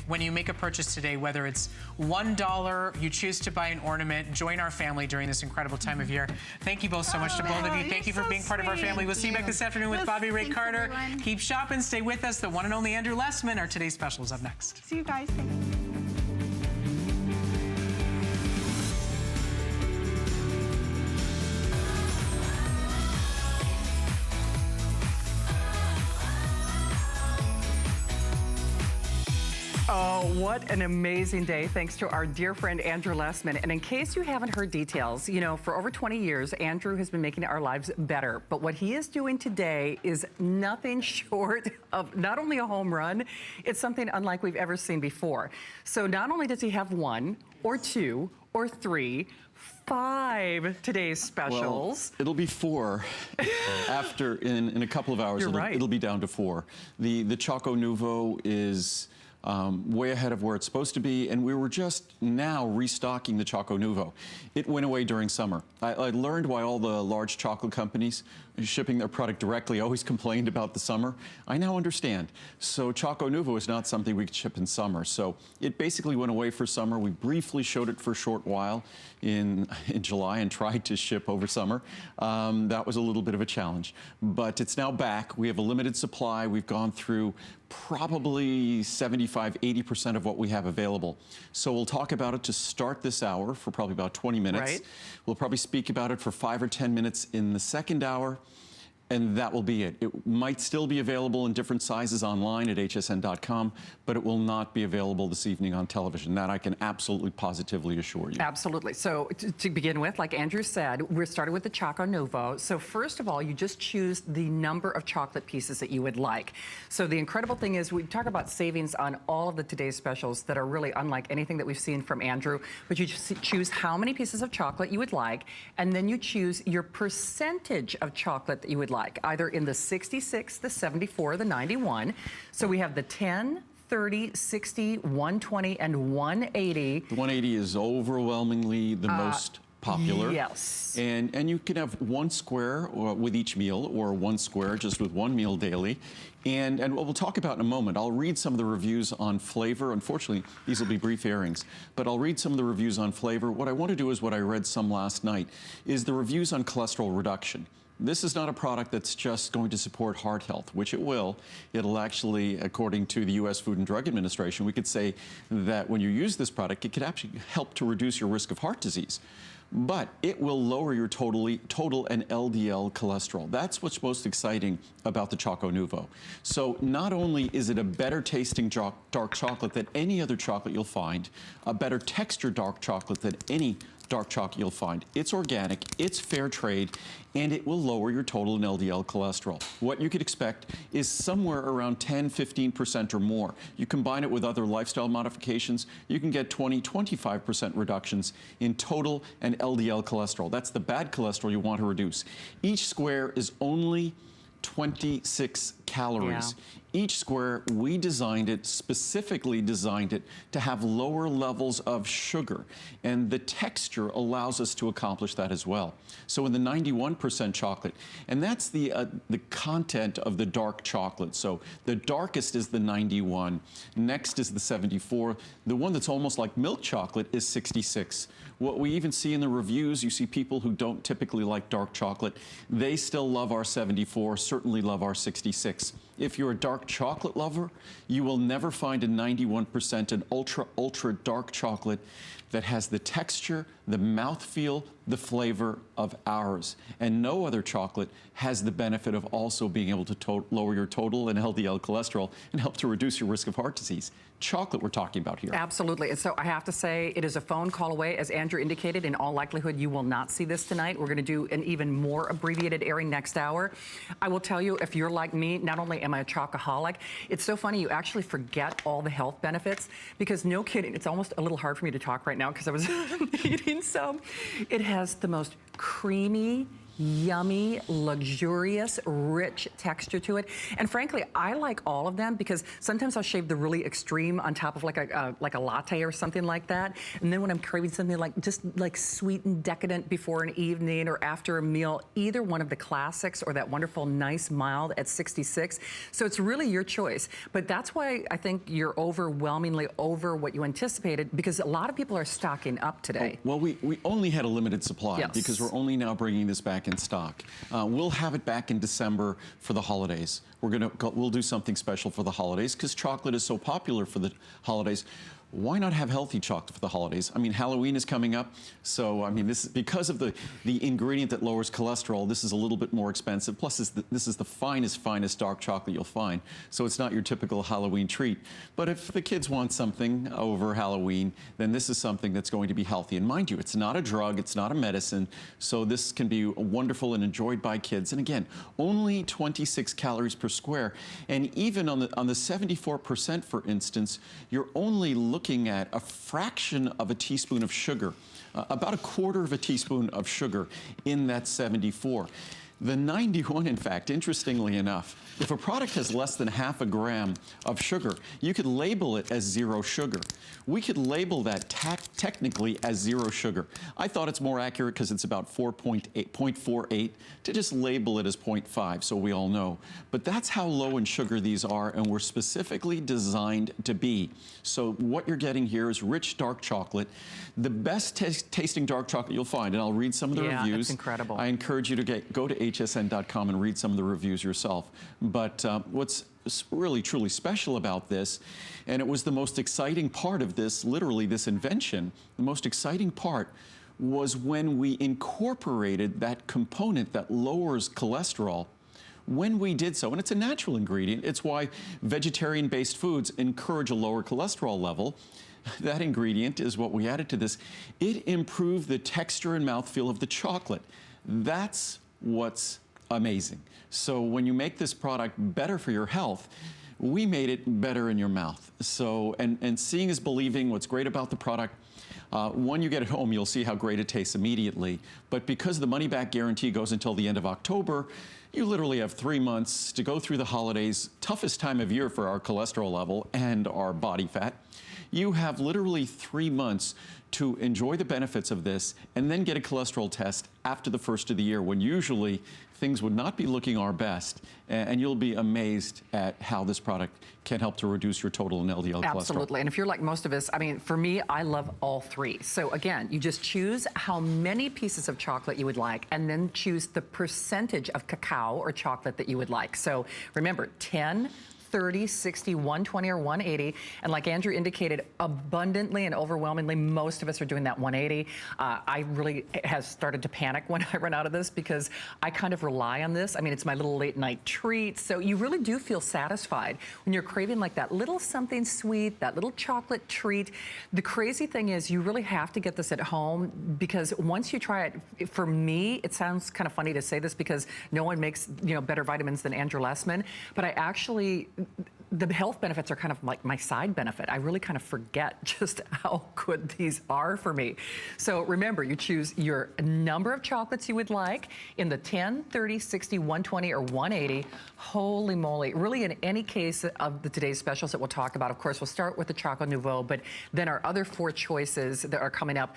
when you make a purchase today, whether it's $1, you choose to buy an ornament, join our family during this incredible time of year. Thank you both so much to both of you. Thank you for being part of our family. We'll see you back this afternoon with Bobby Ray Carter. Everyone. Keep shopping, stay with us. The one and only Andrew Lessman. Our today's special is up next. See you guys. Thanks. Oh, what an amazing day, thanks to our dear friend Andrew Lessman. And in case you haven't heard details, you know, for over 20 years, Andrew has been making our lives better. But what he is doing today is nothing short of not only a home run, it's something unlike we've ever seen before. So not only does he have 1 or 2 or 3, 5 today's specials. Well, it'll be 4 after, in a couple of hours. You're right. It'll be down to 4. The Choco Nuvo is way ahead of where it's supposed to be, and we were just now restocking the Choco Nuvo. It went away during summer. I learned why all the large chocolate companies shipping their product directly always complained about the summer. I now understand. So Choco Nuvo is not something we could ship in summer. So it basically went away for summer. We briefly showed it for a short while in July and tried to ship over summer. That was a little bit of a challenge, but it's now back. We have a limited supply. We've gone through probably 75–80% of what we have available. So we'll talk about it to start this hour for probably about 20 minutes. Right. We'll probably speak about it for 5 or 10 minutes in the second hour, and that will be it. It might still be available in different sizes online at hsn.com, but it will not be available this evening on television. That I can absolutely positively assure you. Absolutely. So to begin with, like Andrew said, we're starting with the Choco Nuvo. So first of all, you just choose the number of chocolate pieces that you would like. So the incredible thing is we talk about savings on all of the today's specials that are really unlike anything that we've seen from Andrew, but you just choose how many pieces of chocolate you would like, and then you choose your percentage of chocolate that you would like, either in the 66, the 74, the 91. So we have the 10, 30, 60, 120, and 180. The 180 is overwhelmingly the most popular. Yes. And you can have 1 square with each meal, or 1 square just with 1 meal daily. And what we'll talk about in a moment, I'll read some of the reviews on flavor. Unfortunately, these will be brief airings, but I'll read some of the reviews on flavor. What I want to do is what I read some last night, is the reviews on cholesterol reduction. This is not a product that's just going to support heart health, which it will. It'll actually, according to the U.S. Food and Drug Administration, we could say that when you use this product, it could actually help to reduce your risk of heart disease. But it will lower your total and LDL cholesterol. That's what's most exciting about the Choco Nuvo. So not only is it a better tasting dark chocolate than any other chocolate you'll find, a better textured dark chocolate than any dark chocolate you'll find. It's organic, it's fair trade, and it will lower your total and LDL cholesterol. What you could expect is somewhere around 10–15% or more. You combine it with other lifestyle modifications, you can get 20–25% reductions in total and LDL cholesterol. That's the bad cholesterol you want to reduce. Each square is only 26 calories. Yeah. Each square, we specifically designed it to have lower levels of sugar, and the texture allows us to accomplish that as well. So in the 91% chocolate, and that's the content of the dark chocolate. So the darkest is the 91, next is the 74. The one that's almost like milk chocolate is 66. What we even see in the reviews, you see people who don't typically like dark chocolate, they still love our 74, certainly love our 66. If you're a dark chocolate lover, you will never find a 91% an ultra dark chocolate that has the texture, the mouthfeel, the flavor of ours. And no other chocolate has the benefit of also being able to lower your total and LDL cholesterol and help to reduce your risk of heart disease. Chocolate we're talking about here. Absolutely. And so I have to say, it is a phone call away. As Andrew indicated, in all likelihood, you will not see this tonight. We're going to do an even more abbreviated airing next hour. I will tell you, if you're like me, not only am I a chocoholic, it's so funny, you actually forget all the health benefits, because no kidding, it's almost a little hard for me to talk right now because I was eating some. It has the most creamy, yummy, luxurious, rich texture to it. And frankly, I like all of them because sometimes I'll shave the really extreme on top of like a latte or something like that. And then when I'm craving something like just like sweet and decadent before an evening or after a meal, either one of the classics or that wonderful nice mild at 66. So it's really your choice. But that's why I think you're overwhelmingly over what you anticipated, because a lot of people are stocking up today. Well, we only had a limited supply because we're only now bringing this back in stock. We'll have it back in December for the holidays. We'll do something special for the holidays because chocolate is so popular for the holidays. Why not have healthy chocolate for the holidays? I mean, Halloween is coming up, so I mean, this because of the ingredient that lowers cholesterol. This is a little bit more expensive. Plus, this is the finest dark chocolate you'll find. So it's not your typical Halloween treat. But if the kids want something over Halloween, then this is something that's going to be healthy. And mind you, it's not a drug, it's not a medicine. So this can be wonderful and enjoyed by kids. And again, only 26 calories per square. And even on the 74%, for instance, you're only looking at a fraction of a teaspoon of sugar, about a quarter of a teaspoon of sugar in that 74. The 91, in fact, interestingly enough, if a product has less than half a gram of sugar, you could label it as 0 sugar. We could label that technically as 0 sugar. I thought it's more accurate because it's about 0.48 to just label it as 0.5 so we all know. But that's how low in sugar these are, and we're specifically designed to be. So what you're getting here is rich dark chocolate, the best tasting dark chocolate you'll find, and I'll read some of the reviews. It's incredible. I encourage you to go to hsn.com and read some of the reviews yourself. But what's really truly special about this, and it was the most exciting part of this, literally this invention, the most exciting part was when we incorporated that component that lowers cholesterol. When we did so, and it's a natural ingredient, it's why vegetarian-based foods encourage a lower cholesterol level. That ingredient is what we added to this. It improved the texture and mouthfeel of the chocolate. That's what's amazing. So when you make this product better for your health, we made it better in your mouth. So, and seeing is believing. What's great about the product, when you get it home, you'll see how great it tastes immediately. But because the money-back guarantee goes until the end of October, you literally have 3 months to go through the holidays, toughest time of year for our cholesterol level and our body fat. You have literally 3 months to enjoy the benefits of this and then get a cholesterol test after the first of the year, when usually things would not be looking our best, and you'll be amazed at how this product can help to reduce your total and LDL cholesterol. Absolutely, and if you're like most of us, I mean, for me, I love all three. So again, you just choose how many pieces of chocolate you would like, and then choose the percentage of cacao or chocolate that you would like. So remember, 10, 30, 60, 120, or 180. And like Andrew indicated, abundantly and overwhelmingly, most of us are doing that 180. I really have started to panic when I run out of this because I kind of rely on this. I mean, it's my little late night treat. So you really do feel satisfied when you're craving like that little something sweet, that little chocolate treat. The crazy thing is you really have to get this at home, because once you try it, for me, it sounds kind of funny to say this because no one makes, you know, better vitamins than Andrew Lessman, but I actually, the health benefits are kind of like my side benefit. I really kind of forget just how good these are for me. So remember, you choose your number of chocolates you would like in the 10, 30, 60, 120, or 180. Holy moly. Really, in any case of today's specials that we'll talk about, of course, we'll start with the Choco Nouveau, but then our other 4 choices that are coming up,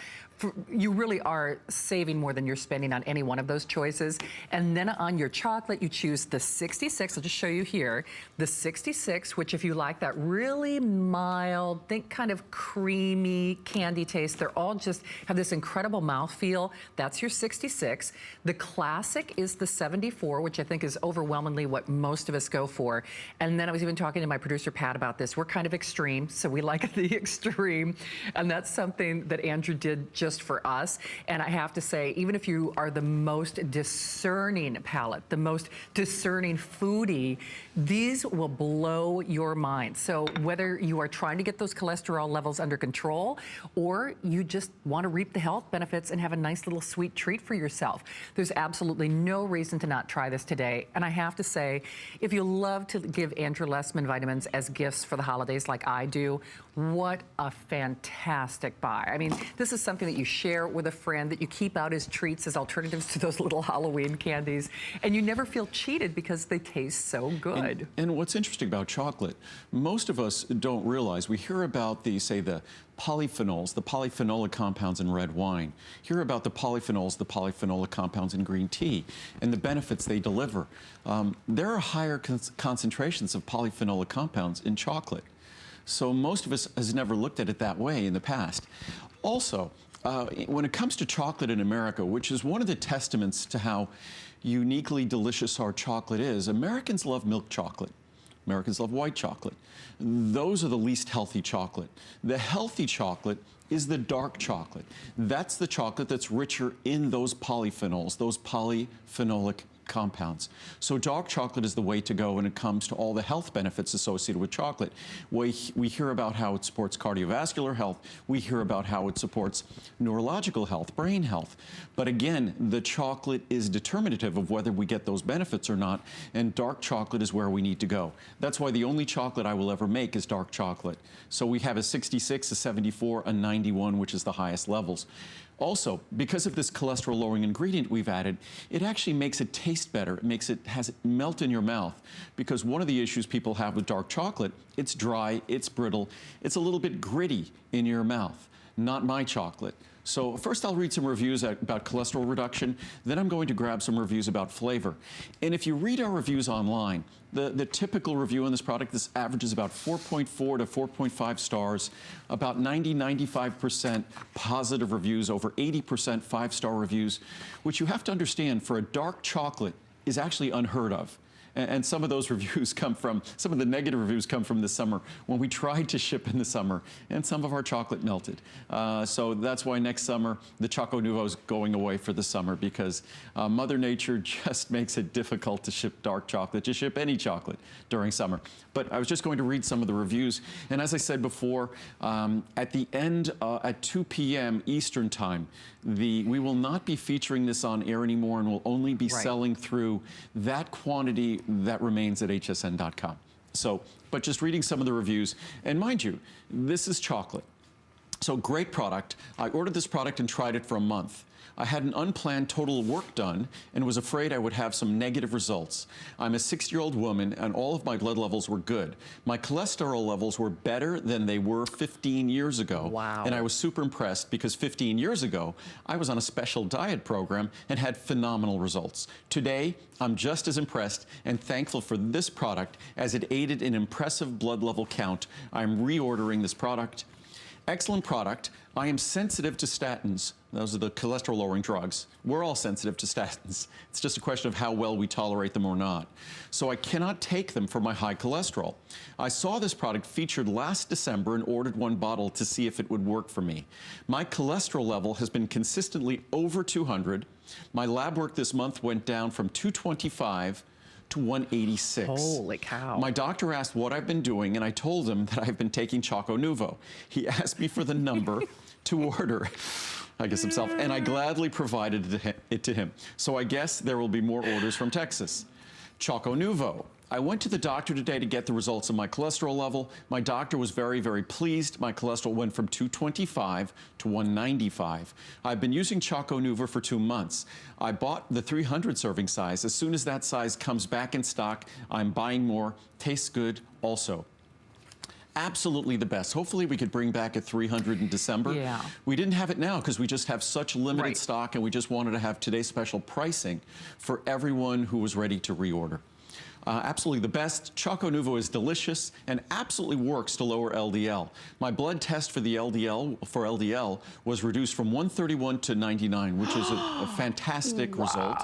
you really are saving more than you're spending on any one of those choices. And then on your chocolate, you choose the 66. I'll just show you here. The 66, which if you like that really mild, think kind of creamy candy taste, they're all just have this incredible mouthfeel. That's your 66. The classic is the 74, which I think is overwhelmingly what most of us go for. And then I was even talking to my producer, Pat, about this. We're kind of extreme, so we like the extreme. And that's something that Andrew did just for us. And I have to say, even if you are the most discerning palate, the most discerning foodie, these will blow blow your mind. So whether you are trying to get those cholesterol levels under control or you just want to reap the health benefits and have a nice little sweet treat for yourself, there's absolutely no reason to not try this today. And I have to say, if you love to give Andrew Lessman vitamins as gifts for the holidays like I do, what a fantastic buy. I mean, this is something that you share with a friend, that you keep out as treats, as alternatives to those little Halloween candies, and you never feel cheated because they taste so good. And what's interesting about chocolate, most of us don't realize, we hear about the polyphenols, the polyphenolic compounds in red wine, hear about the polyphenols, the polyphenolic compounds in green tea, and the benefits they deliver. There are higher concentrations of polyphenolic compounds in chocolate. So most of us has never looked at it that way in the past. Also, when it comes to chocolate in America, which is one of the testaments to how uniquely delicious our chocolate is, Americans love milk chocolate. Americans love white chocolate. Those are the least healthy chocolate. The healthy chocolate is the dark chocolate. That's the chocolate that's richer in those polyphenols, those polyphenolic compounds. So dark chocolate is the way to go when it comes to all the health benefits associated with chocolate. We hear about how it supports cardiovascular health. We hear about how it supports neurological health, brain health. But again, the chocolate is determinative of whether we get those benefits or not, and dark chocolate is where we need to go. That's why the only chocolate I will ever make is dark chocolate. So we have a 66, a 74, a 91, which is the highest levels. Also, because of this cholesterol-lowering ingredient we've added, it actually makes it taste better. It has it melt in your mouth. Because one of the issues people have with dark chocolate, it's dry, it's brittle, it's a little bit gritty in your mouth. Not my chocolate. So first I'll read some reviews about cholesterol reduction, then I'm going to grab some reviews about flavor. And if you read our reviews online, the typical review on this product, this averages about 4.4 to 4.5 stars, about 90–95% positive reviews, over 80% 5-star reviews, which you have to understand for a dark chocolate is actually unheard of. And some of those reviews come from, some of the negative reviews come from this summer when we tried to ship in the summer and some of our chocolate melted. So that's why next summer the Choco Nuvo is going away for the summer, because Mother Nature just makes it difficult to ship dark chocolate, to ship any chocolate during summer. But I was just going to read some of the reviews. And as I said before, at the end, at 2 p.m. Eastern time, we will not be featuring this on air anymore, and will only be selling through that quantity that remains at hsn.com. So, but just reading some of the reviews, and mind you, this is chocolate. So great product. I ordered this product and tried it for a month. I had an unplanned total work done and was afraid I would have some negative results. I'm a 60-year-old woman and all of my blood levels were good. My cholesterol levels were better than they were 15 years ago. Wow. And I was super impressed because 15 years ago, I was on a special diet program and had phenomenal results. Today, I'm just as impressed and thankful for this product as it aided an impressive blood level count. I'm reordering this product. Excellent product. I am sensitive to statins. Those are the cholesterol-lowering drugs. We're all sensitive to statins. It's just a question of how well we tolerate them or not. So I cannot take them for my high cholesterol. I saw this product featured last December and ordered one bottle to see if it would work for me. My cholesterol level has been consistently over 200. My lab work this month went down from 225 to 186. Holy cow. My doctor asked what I've been doing, and I told him that I've been taking Choco Nuvo. He asked me for the number to order, I guess himself, and I gladly provided it to him. So I guess there will be more orders from Texas. Choco Nuvo. I went to the doctor today to get the results of my cholesterol level. My doctor was very, very pleased. My cholesterol went from 225 to 195. I've been using Choco Nuvo for 2 months. I bought the 300 serving size. As soon as that size comes back in stock, I'm buying more. Tastes good also. Absolutely the best. Hopefully we could bring back a 300 in December. Yeah. We didn't have it now because we just have such limited stock, and we just wanted to have today's special pricing for everyone who was ready to reorder. Absolutely the best. Choco Nuvo is delicious and absolutely works to lower LDL. My blood test for the LDL was reduced from 131 to 99, which is a fantastic result.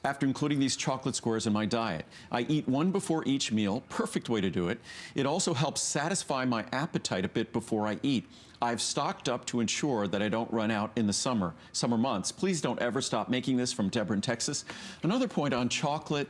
After including these chocolate squares in my diet. I eat one before each meal, perfect way to do it. It also helps satisfy my appetite a bit before I eat. I've stocked up to ensure that I don't run out in the summer months. Please don't ever stop making this. From Deborah in Texas. Another point on chocolate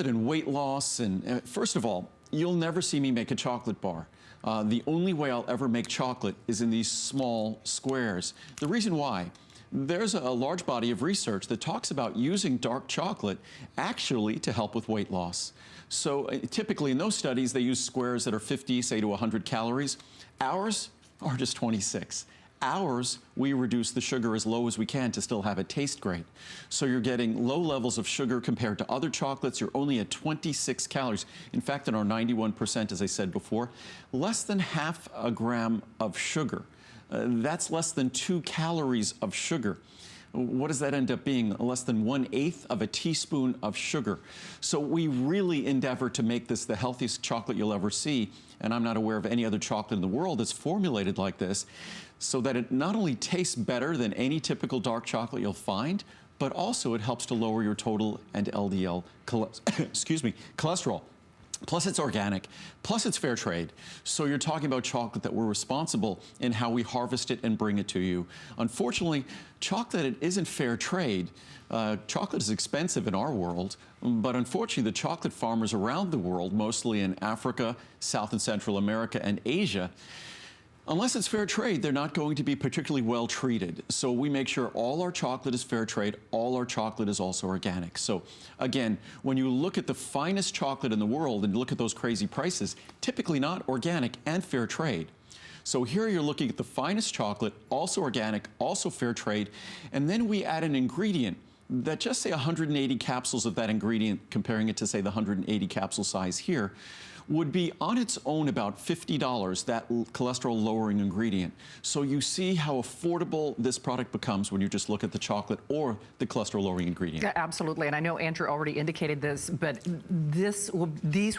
and weight loss, and first of all, you'll never see me make a chocolate bar. The only way I'll ever make chocolate is in these small squares. The reason why, there's a large body of research that talks about using dark chocolate actually to help with weight loss. So typically in those studies, they use squares that are 50, say to 100 calories. Ours are just 26. Ours, we reduce the sugar as low as we can to still have it taste great. So you're getting low levels of sugar compared to other chocolates. You're only at 26 calories. In fact, in our 91%, as I said before, less than half a gram of sugar. That's less than 2 calories of sugar. What does that end up being? Less than 1/8 of a teaspoon of sugar. So we really endeavor to make this the healthiest chocolate you'll ever see. And I'm not aware of any other chocolate in the world that's formulated like this, so that it not only tastes better than any typical dark chocolate you'll find, but also it helps to lower your total and LDL cholesterol. Plus it's organic, plus it's fair trade. So you're talking about chocolate that we're responsible in how we harvest it and bring it to you. Unfortunately, chocolate it isn't fair trade. Chocolate is expensive in our world, but unfortunately the chocolate farmers around the world, mostly in Africa, South and Central America, and Asia, unless it's fair trade, they're not going to be particularly well treated. So we make sure all our chocolate is fair trade, all our chocolate is also organic. So again, when you look at the finest chocolate in the world and look at those crazy prices, typically not organic and fair trade. So here you're looking at the finest chocolate, also organic, also fair trade, and then we add an ingredient that just say 180 capsules of that ingredient, comparing it to say the 180 capsule size here, would be on its own about $50, that cholesterol lowering ingredient. So you see how affordable this product becomes when you just look at the chocolate or the cholesterol lowering ingredient. Yeah, absolutely, and I know Andrew already indicated this, but these will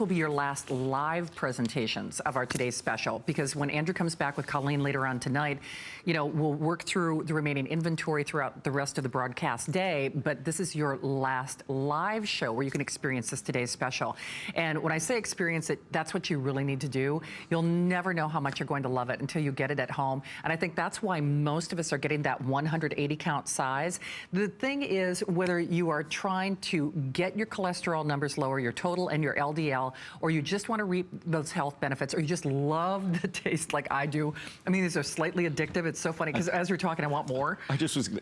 be your last live presentations of our today's special, because when Andrew comes back with Colleen later on tonight, you know, we'll work through the remaining inventory throughout the rest of the broadcast day, but this is your last live show where you can experience this today's special. And when I say experience it, that's what you really need to do. You'll never know how much you're going to love it until you get it at home. And I think that's why most of us are getting that 180 count size. The thing is, whether you are trying to get your cholesterol numbers lower, your total and your LDL, or you just want to reap those health benefits, or you just love the taste like I do. I mean, these are slightly addictive. It's so funny because as you're talking, I want more.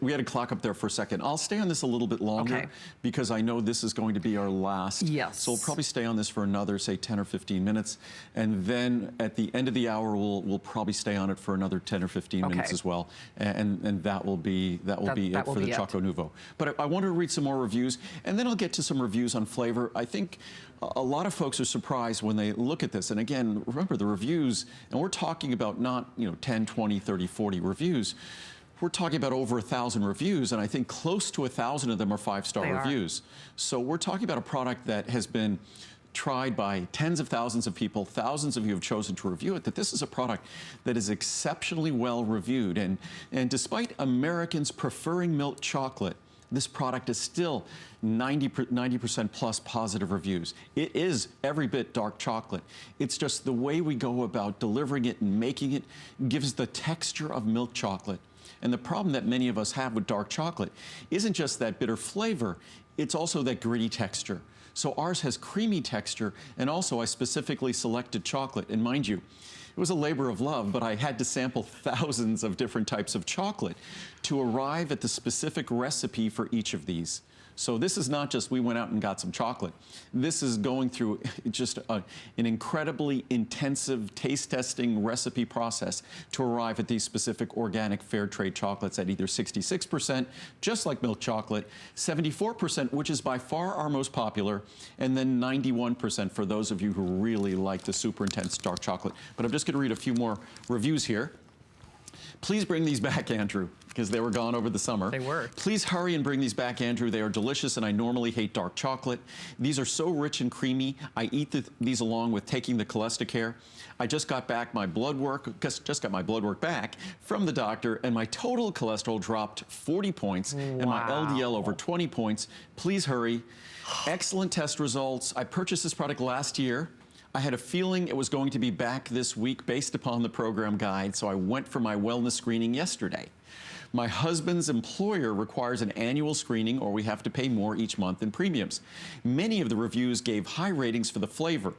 We had a clock up there for a second. I'll stay on this a little bit longer because I know this is going to be our last. Yes. So we'll probably stay on this for another, say, 10 or 15 minutes. And then at the end of the hour, we'll probably stay on it for another 10 or 15 minutes as well. And that will be it for the Choco Nuvo. But I wanted to read some more reviews, and then I'll get to some reviews on flavor. I think a lot of folks are surprised when they look at this. And again, remember the reviews, and we're talking about not, 10, 20, 30, 40 reviews. We're talking about over 1,000 reviews, and I think close to 1,000 of them are 5-star reviews. So we're talking about a product that has been tried by tens of thousands of people. Thousands of you have chosen to review it, that this is a product that is exceptionally well reviewed. And despite Americans preferring milk chocolate, this product is still 90% plus positive reviews. It is every bit dark chocolate. It's just the way we go about delivering it and making it gives the texture of milk chocolate. And the problem that many of us have with dark chocolate isn't just that bitter flavor, it's also that gritty texture. So ours has creamy texture, and also I specifically selected chocolate. And mind you, it was a labor of love, but I had to sample thousands of different types of chocolate to arrive at the specific recipe for each of these. So this is not just we went out and got some chocolate. This is going through just an incredibly intensive taste testing recipe process to arrive at these specific organic fair trade chocolates at either 66%, just like milk chocolate, 74%, which is by far our most popular, and then 91% for those of you who really like the super intense dark chocolate. But I'm just going to read a few more reviews here. Please bring these back, Andrew, because they were gone over the summer. They were. Please hurry and bring these back, Andrew. They are delicious, and I normally hate dark chocolate. These are so rich and creamy. I eat these along with taking the Cholestericare. I just got back my blood work, just got my blood work back from the doctor, and my total cholesterol dropped 40 points, and my LDL over 20 points. Please hurry. Excellent test results. I purchased this product last year. I had a feeling it was going to be back this week based upon the program guide, so I went for my wellness screening yesterday. My husband's employer requires an annual screening, or we have to pay more each month in premiums. Many of the reviews gave high ratings for the flavor,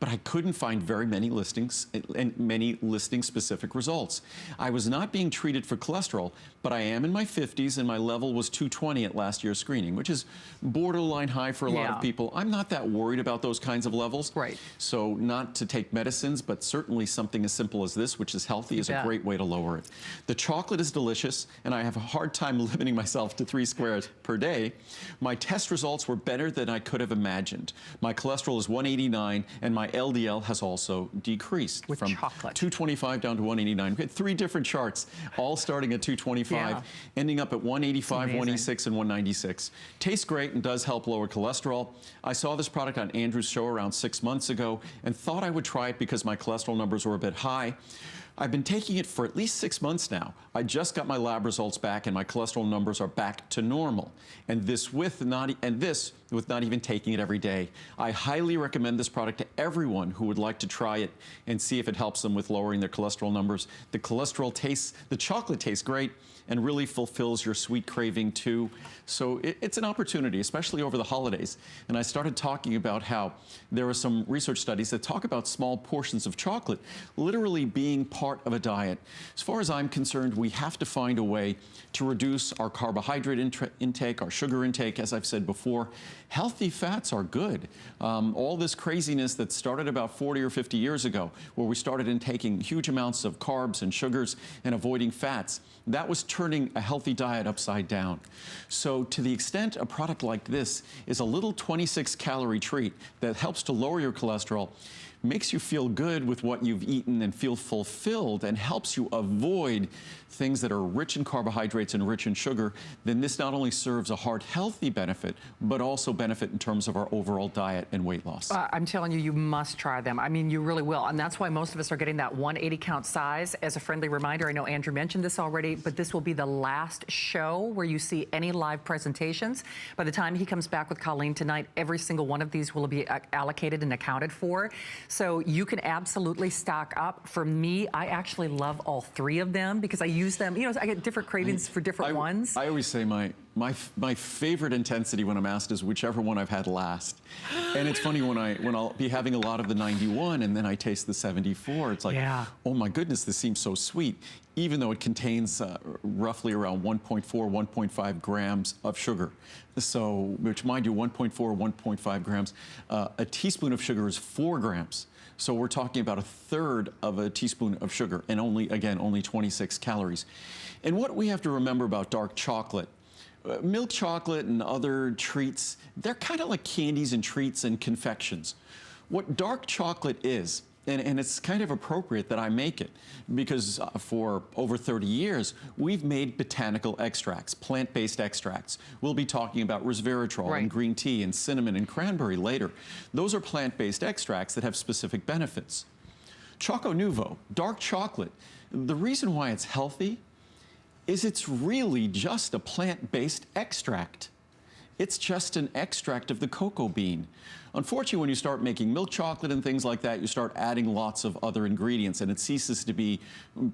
but I couldn't find very many listings and many listing-specific results. I was not being treated for cholesterol, but I am in my 50s, and my level was 220 at last year's screening, which is borderline high for a lot of people. I'm not that worried about those kinds of levels. Right. So not to take medicines, but certainly something as simple as this, which is healthy, is a great way to lower it. The chocolate is delicious, and I have a hard time limiting myself to 3 squares per day. My test results were better than I could have imagined. My cholesterol is 189, and my LDL has also decreased with from chocolate. 225 down to 189. We had 3 different charts, all starting at 225, ending up at 185, 186, and 196. Tastes great and does help lower cholesterol. I saw this product on Andrew's show around 6 months ago and thought I would try it because my cholesterol numbers were a bit high. I've been taking it for at least 6 months now. I just got my lab results back, and my cholesterol numbers are back to normal. And this with not even taking it every day. I highly recommend this product to everyone who would like to try it and see if it helps them with lowering their cholesterol numbers. The chocolate tastes great and really fulfills your sweet craving too. So it's an opportunity, especially over the holidays. And I started talking about how there are some research studies that talk about small portions of chocolate literally being part of a diet. As far as I'm concerned, we have to find a way to reduce our carbohydrate intake, our sugar intake, as I've said before. Healthy fats are good. All this craziness that started about 40 or 50 years ago, where we started intaking huge amounts of carbs and sugars and avoiding fats, that was turning a healthy diet upside down. So to the extent a product like this is a little 26-calorie treat that helps to lower your cholesterol, makes you feel good with what you've eaten and feel fulfilled, and helps you avoid things that are rich in carbohydrates and rich in sugar, then this not only serves a heart-healthy benefit, but also benefit in terms of our overall diet and weight loss. I'm telling you, you must try them. I mean, you really will. And that's why most of us are getting that 180 count size. As a friendly reminder, I know Andrew mentioned this already, but this will be the last show where you see any live presentations. By the time he comes back with Colleen tonight, every single one of these will be allocated and accounted for. So you can absolutely stock up. For me, I actually love all 3 of them because I use them. You know, I get different cravings for different ones. I always say my favorite intensity when I'm asked is whichever one I've had last. And it's funny when I'll be having a lot of the 91 and then I taste the 74. It's like, oh my goodness, this seems so sweet, even though it contains roughly around 1.4, 1.5 grams of sugar. So, which mind you, 1.4, 1.5 grams. A teaspoon of sugar is 4 grams. So we're talking about 1/3 of a teaspoon of sugar, and only 26 calories. And what we have to remember about dark chocolate, milk chocolate and other treats, they're kind of like candies and treats and confections. What dark chocolate is, and it's kind of appropriate that I make it, because for over 30 years, we've made botanical extracts, plant-based extracts. We'll be talking about resveratrol and green tea and cinnamon and cranberry later. Those are plant-based extracts that have specific benefits. Choco Nuvo, dark chocolate, the reason why it's healthy is it's really just a plant-based extract. It's just an extract of the cocoa bean. Unfortunately, when you start making milk chocolate and things like that, you start adding lots of other ingredients, and it ceases to be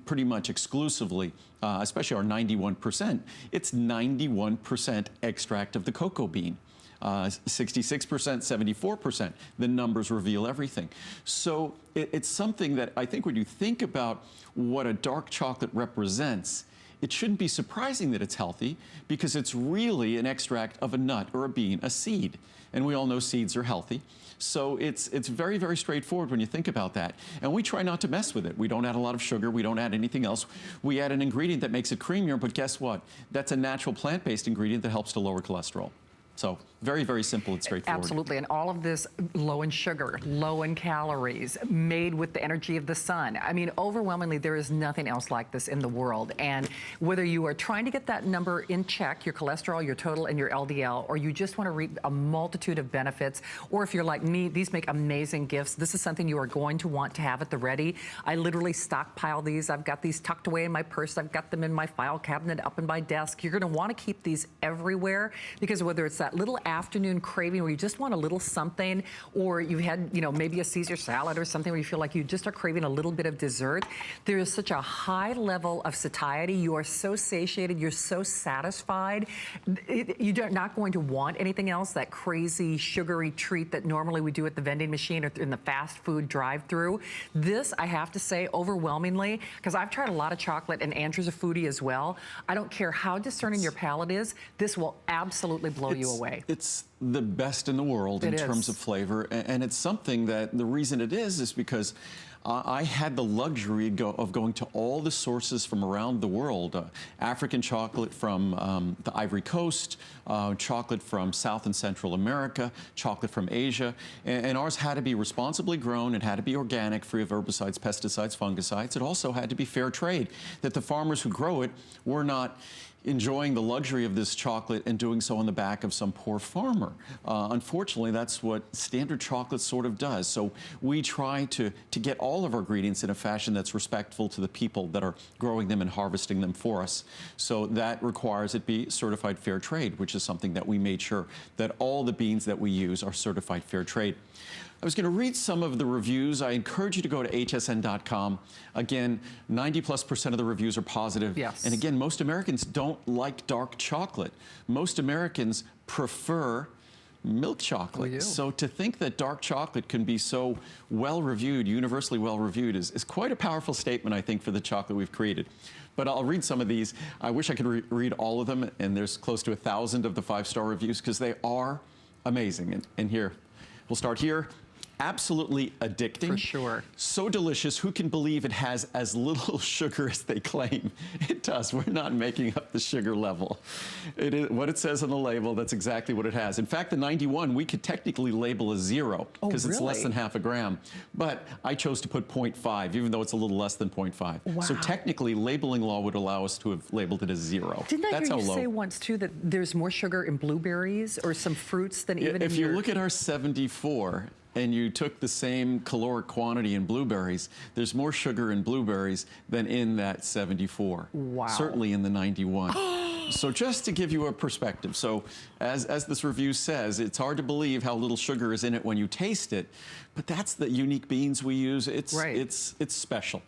pretty much exclusively, especially our 91%. It's 91% extract of the cocoa bean. 66%, 74%. The numbers reveal everything. So it's something that I think when you think about what a dark chocolate represents, it shouldn't be surprising that it's healthy, because it's really an extract of a nut or a bean, a seed. And we all know seeds are healthy. So it's very, very straightforward when you think about that. And we try not to mess with it. We don't add a lot of sugar. We don't add anything else. We add an ingredient that makes it creamier, but guess what? That's a natural plant-based ingredient that helps to lower cholesterol. So very, very simple and straightforward. Absolutely, and all of this low in sugar, low in calories, made with the energy of the sun. I mean, overwhelmingly, there is nothing else like this in the world. And whether you are trying to get that number in check, your cholesterol, your total, and your LDL, or you just want to reap a multitude of benefits, or if you're like me, these make amazing gifts. This is something you are going to want to have at the ready. I literally stockpile these. I've got these tucked away in my purse. I've got them in my file cabinet up in my desk. You're going to want to keep these everywhere, because whether it's that little afternoon craving where you just want a little something, or you had, you know, maybe a Caesar salad or something where you feel like you just are craving a little bit of dessert, there is such a high level of satiety. You are so satiated, you're so satisfied. You're not going to want anything else, that crazy sugary treat that normally we do at the vending machine or in the fast food drive-through. This, I have to say, overwhelmingly, because I've tried a lot of chocolate, and Andrew's a foodie as well. I don't care how discerning your palate is, this will absolutely blow you away. It's the best in the world in terms of flavor, and it's something that the reason it is because I had the luxury of going to all the sources from around the world. African chocolate from the Ivory Coast, chocolate from South and Central America, chocolate from Asia, and ours had to be responsibly grown. It had to be organic, free of herbicides, pesticides, fungicides. It also had to be fair trade, that the farmers who grow it were not enjoying the luxury of this chocolate and doing so on the back of some poor farmer. Unfortunately, that's what standard chocolate sort of does. So we try to get all of our ingredients in a fashion that's respectful to the people that are growing them and harvesting them for us. So that requires it be certified fair trade, which is something that we made sure that all the beans that we use are certified fair trade. I was going to read some of the reviews. I encourage you to go to hsn.com. Again, 90+% of the reviews are positive. Yes. And again, most Americans don't like dark chocolate. Most Americans prefer milk chocolate. So to think that dark chocolate can be so well-reviewed, universally well-reviewed, is quite a powerful statement, I think, for the chocolate we've created. But I'll read some of these. I wish I could read all of them, and there's close to 1,000 of the 5-star reviews, because they are amazing. And here, we'll start here. Absolutely addicting. For sure. So delicious. Who can believe it has as little sugar as they claim? It does. We're not making up the sugar level. It is what it says on the label. That's exactly what it has. In fact, the 91, we could technically label a 0 because it's less than half a gram. But I chose to put 0.5, even though it's a little less than 0.5. Wow. So technically, labeling law would allow us to have labeled it as 0. Didn't I That's hear how you low. say once, too, that there's more sugar in blueberries or some fruits than even If in you your... look at our 74, and you took the same caloric quantity in blueberries, there's more sugar in blueberries than in that 74. Wow. Certainly in the 91. So just to give you a perspective, so as this review says, it's hard to believe how little sugar is in it when you taste it, but that's the unique beans we use. It's special.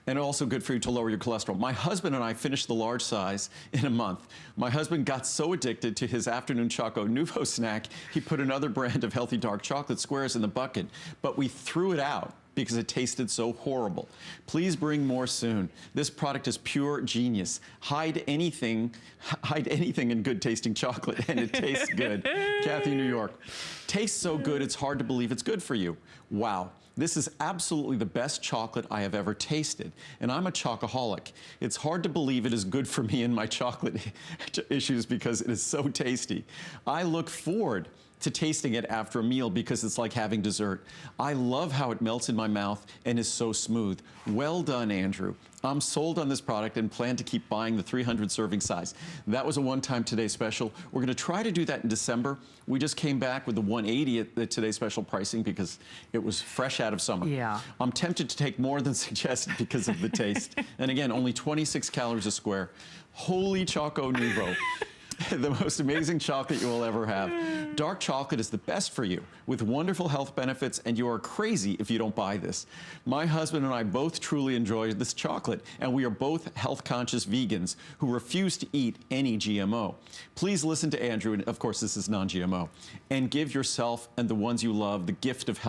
And also good for you to lower your cholesterol. My husband and I finished the large size in a month. My husband got so addicted to his afternoon Choco Nouveau snack, he put another brand of healthy dark chocolate squares in the bucket, but we threw it out because it tasted so horrible. Please bring more soon. This product is pure genius. Hide anything in good tasting chocolate and it tastes good. Kathy, New York. Tastes so good, it's hard to believe it's good for you. Wow. This is absolutely the best chocolate I have ever tasted, and I'm a chocoholic. It's hard to believe it is good for me and my chocolate issues because it is so tasty. I look forward to tasting it after a meal because it's like having dessert. I love how it melts in my mouth and is so smooth. Well done, Andrew. I'm sold on this product and plan to keep buying the 300 serving size. That was a one-time Today Special. We're going to try to do that in December. We just came back with the 180 at the Today Special pricing because it was fresh out of summer. Yeah. I'm tempted to take more than suggested because of the taste. And again, only 26 calories a square. Holy Choco Nouveau. The most amazing chocolate you will ever have. Dark chocolate is the best for you with wonderful health benefits, and you are crazy if you don't buy this. My husband and I both truly enjoy this chocolate, and we are both health-conscious vegans who refuse to eat any GMO. Please listen to Andrew, and of course this is non-GMO, and give yourself and the ones you love the gift of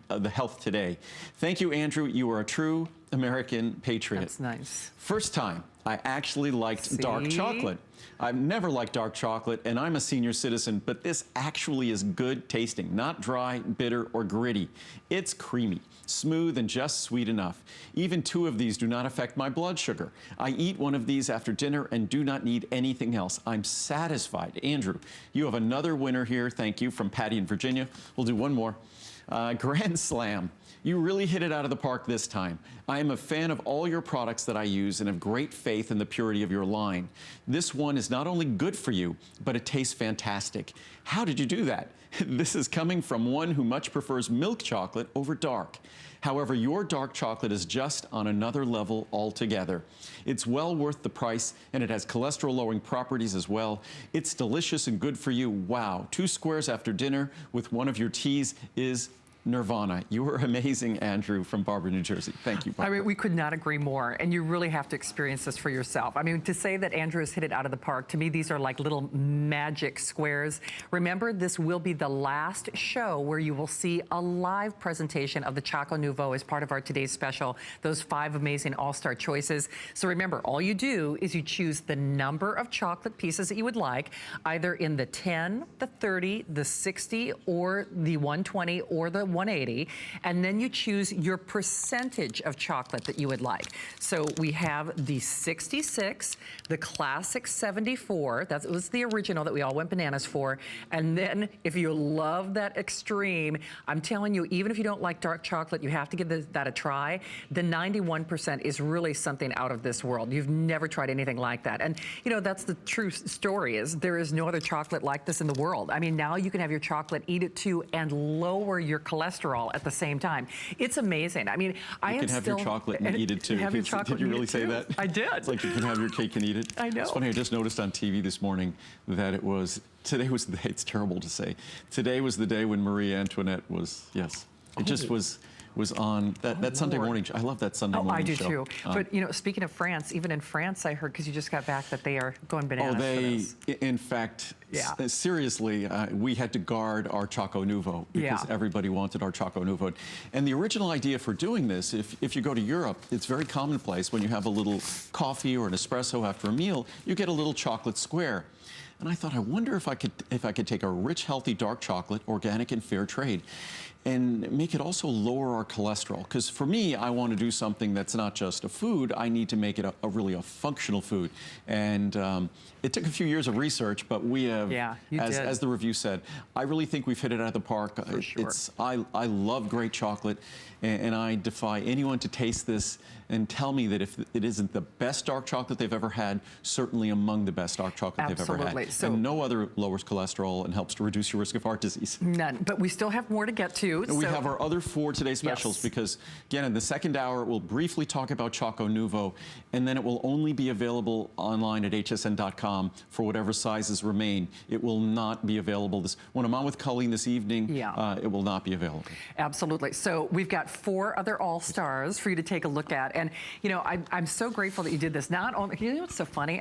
the health today. Thank you, Andrew. You are a true American patriot. That's nice. First time I actually liked dark chocolate. I've never liked dark chocolate, and I'm a senior citizen, but this actually is good tasting, not dry, bitter, or gritty. It's creamy, smooth, and just sweet enough. Even 2 of these do not affect my blood sugar. I eat one of these after dinner and do not need anything else. I'm satisfied. Andrew, you have another winner here. Thank you, from Patty in Virginia. We'll do one more. Grand Slam. You really hit it out of the park this time. I am a fan of all your products that I use and have great faith in the purity of your line. This one is not only good for you, but it tastes fantastic. How did you do that? This is coming from one who much prefers milk chocolate over dark. However, your dark chocolate is just on another level altogether. It's well worth the price, and it has cholesterol-lowering properties as well. It's delicious and good for you. Wow, 2 squares after dinner with one of your teas is nirvana. You are amazing, Andrew, from Barber, New Jersey. Thank you, Barbara. I mean, we could not agree more, and you really have to experience this for yourself. I mean, to say that Andrew has hit it out of the park, to me, these are like little magic squares. Remember, this will be the last show where you will see a live presentation of the Choco Nouveau as part of our today's special, those 5 amazing all-star choices. So remember, all you do is you choose the number of chocolate pieces that you would like, either in the 10, the 30, the 60, or the 120, or the 180, and then you choose your percentage of chocolate that you would like. So we have the 66, the classic 74, that was the original that we all went bananas for, and then if you love that extreme, I'm telling you, even if you don't like dark chocolate, you have to give that a try. The 91% is really something out of this world. You've never tried anything like that. And you know, that's the true story, is there is no other chocolate like this in the world. I mean, now you can have your chocolate, eat it too, and lower your cholesterol at the same time. It's amazing. I mean, you can have your chocolate and eat it too. Have your chocolate. Did you really say that? I did. It's like you can have your cake and eat it. I know. It's funny, I just noticed on TV this morning that today was the day, it's terrible to say, today was the day when Marie Antoinette was, yes. It just was on that Sunday morning. I love that Sunday morning show. I do too. But you know, speaking of France, even in France, I heard, because you just got back, that they are going bananas for this. In fact, seriously, we had to guard our Choco Nouveau because everybody wanted our Choco Nouveau. And the original idea for doing this, if you go to Europe, it's very commonplace when you have a little coffee or an espresso after a meal, you get a little chocolate square. And I thought, I wonder if I could take a rich, healthy dark chocolate, organic and fair trade, and make it also lower our cholesterol. Because for me, I want to do something that's not just a food. I need to make it really a functional food. And it took a few years of research, but we have, as the review said, I really think we've hit it out of the park. For sure. I love great chocolate, and I defy anyone to taste this and tell me that if it isn't the best dark chocolate they've ever had, certainly among the best dark chocolate they've ever had. So, and no other lowers cholesterol and helps to reduce your risk of heart disease. None. But we still have more to get to. And we have our other 4 Today Specials because, again, in the second hour, we'll briefly talk about Choco Nouveau, and then it will only be available online at hsn.com for whatever sizes remain. It will not be available. When I'm on with Colleen this evening, it will not be available. Absolutely. So we've got 4 other all-stars for you to take a look at. And, you know, I'm so grateful that you did this. Not only, you know what's so funny?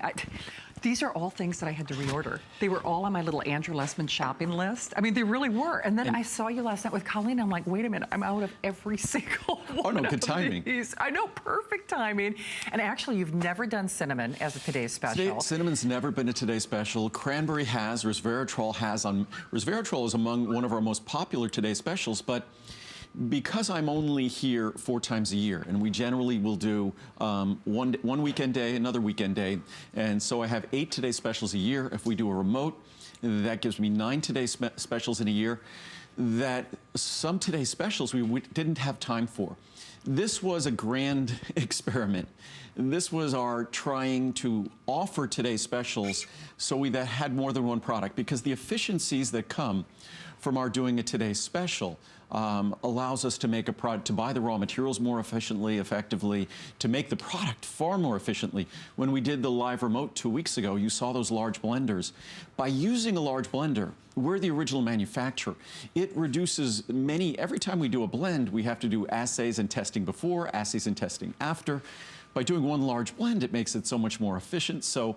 These are all things that I had to reorder. They were all on my little Andrew Lessman shopping list. I mean, they really were. And then I saw you last night with Colleen. I'm like, wait a minute, I'm out of every single one. Oh, no, good timing. I know, perfect timing. And actually, you've never done cinnamon as a Today's Special. Cinnamon's never been a Today's Special. Cranberry has, resveratrol has. Resveratrol is among one of our most popular Today's Specials, but because I'm only here 4 times a year, and we generally will do one weekend day, another weekend day, and so I have 8 Today's Specials a year. If we do a remote, that gives me 9 Today's Specials in a year. That some Today's Specials we didn't have time for. This was a grand experiment. This was our trying to offer Today's Specials so we that had more than one product, because the efficiencies that come from our doing a Today's Special allows us to make a product, to buy the raw materials more efficiently, effectively, to make the product far more efficiently. When we did the live remote 2 weeks ago, you saw those large blenders. By using a large blender, we're the original manufacturer. It reduces every time we do a blend, we have to do assays and testing before, assays and testing after. By doing one large blend, it makes it so much more efficient. So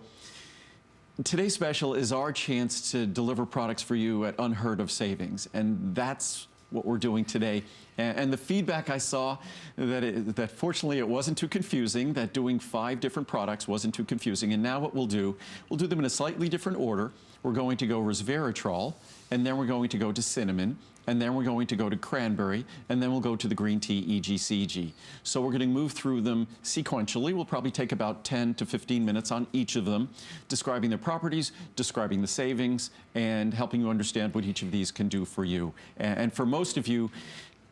Today's Special is our chance to deliver products for you at unheard of savings, and that's what we're doing today. And the feedback I saw, that fortunately it wasn't too confusing, that doing 5 different products wasn't too confusing. And now what we'll do them in a slightly different order. We're going to go resveratrol, and then we're going to go to cinnamon, and then we're going to go to cranberry, and then we'll go to the green tea, EGCG. So we're going to move through them sequentially. We'll probably take about 10 to 15 minutes on each of them, describing their properties, describing the savings, and helping you understand what each of these can do for you. And for most of you,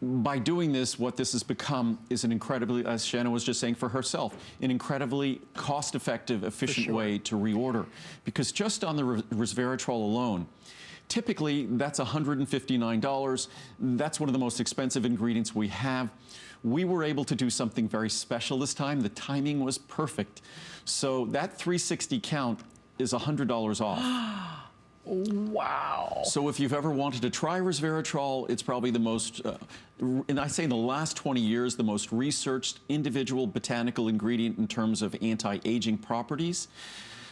by doing this, what this has become is an incredibly, as Shannon was just saying for herself, an incredibly cost-effective, efficient way to reorder. Because just on the resveratrol alone, typically that's $159. That's one of the most expensive ingredients we have. we were able to do something very special this time. The timing was perfect. So that 360 count is $100 off. Wow. So if you've ever wanted to try resveratrol, it's probably the most, and I say in the last 20 years, the most researched individual botanical ingredient in terms of anti-aging properties.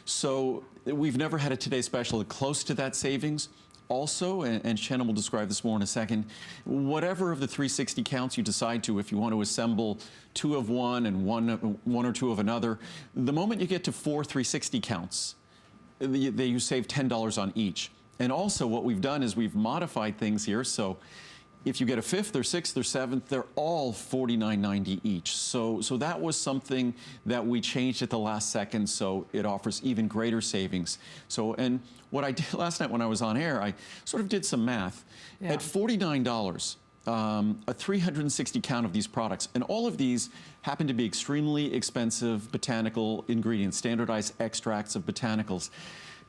So we've never had a Today Special close to that savings. Also, and Shannon will describe this more in a second, whatever of the 360 counts you decide to, if you want to assemble 2 of one and one or 2 of another, the moment you get to 4 360 counts, you save $10 on each. And also what we've done is we've modified things here. So if you get a 5th or 6th or 7th, they're all $49.90 each. So that was something that we changed at the last second, so it offers even greater savings. So, and what I did last night when I was on air, I sort of did some math. Yeah. At $49, a 360 count of these products, and all of these happen to be extremely expensive botanical ingredients, standardized extracts of botanicals,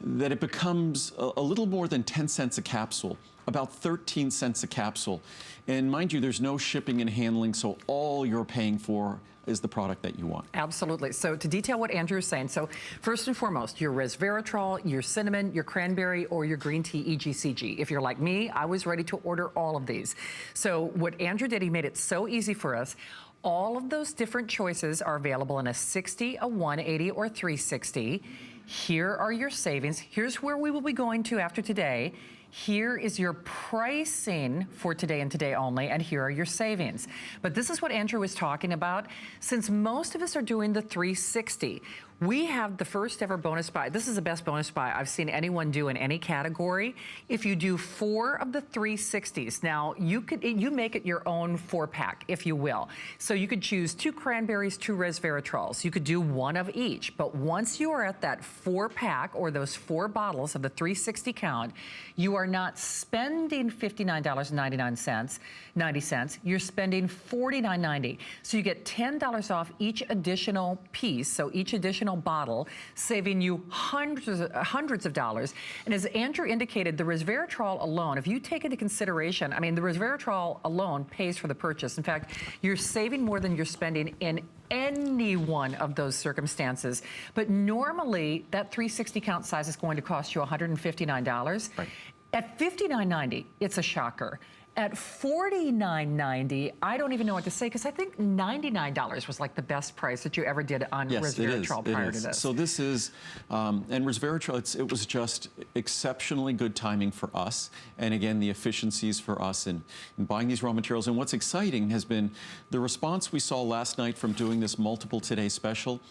that it becomes a little more than 10 cents a capsule, about 13 cents a capsule. And mind you, there's no shipping and handling, so all you're paying for is the product that you want. Absolutely. So to detail what Andrew is saying, so first and foremost, your resveratrol, your cinnamon, your cranberry, or your green tea EGCG. If you're like me, I was ready to order all of these. So what Andrew did, he made it so easy for us. All of those different choices are available in a 60, a 180, or 360. Here are your savings. Here's where we will be going to after today. Here is your pricing for today and today only, and here are your savings. But this is what Andrew was talking about. Since most of us are doing the 360, we have the first ever bonus buy. This is the best bonus buy I've seen anyone do in any category. If you do 4 of the 360s, now you make it your own 4-pack, if you will. So you could choose 2 cranberries, 2 resveratrols. You could do 1 of each. But once you are at that 4-pack or those 4 bottles of the 360 count, you are not spending $59.90. You're spending $49.90. So you get $10 off each additional piece, so each additional bottle, saving you hundreds of dollars. And as Andrew indicated, the resveratrol alone, if you take into consideration, I mean, the resveratrol alone pays for the purchase. In fact, you're saving more than you're spending in any one of those circumstances. But normally, that 360 count size is going to cost you $159. Right. At $59.90, it's a shocker. At $49.90, I don't even know what to say, because I think $99 was like the best price that you ever did on resveratrol prior to this. So this is, and resveratrol, it was just exceptionally good timing for us. And again, the efficiencies for us in buying these raw materials. And what's exciting has been the response we saw last night from doing this multiple Today Special.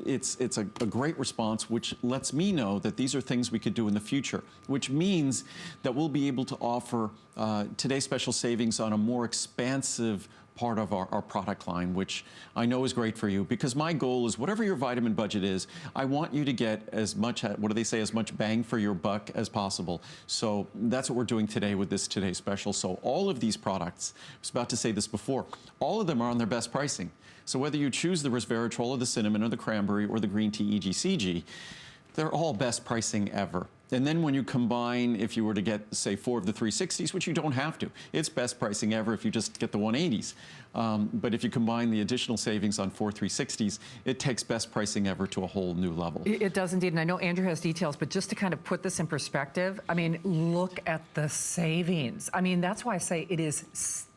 It's a great response, which lets me know that these are things we could do in the future, which means that we'll be able to offer Today Special savings on a more expansive part of our product line, which I know is great for you, because my goal is whatever your vitamin budget is, I want you to get as much, what do they say, as much bang for your buck as possible. So that's what we're doing today with this Today Special. So all of these products, I was about to say this before, all of them are on their best pricing. So whether you choose the resveratrol or the cinnamon or the cranberry or the green tea EGCG, they're all best pricing ever. And then when you combine, if you were to get, say, 4 of the 360s, which you don't have to, it's best pricing ever if you just get the 180s. But if you combine the additional savings on 4 360s, it takes best pricing ever to a whole new level. It does indeed, and I know Andrew has details, but just to kind of put this in perspective, I mean, look at the savings. I mean, that's why I say it is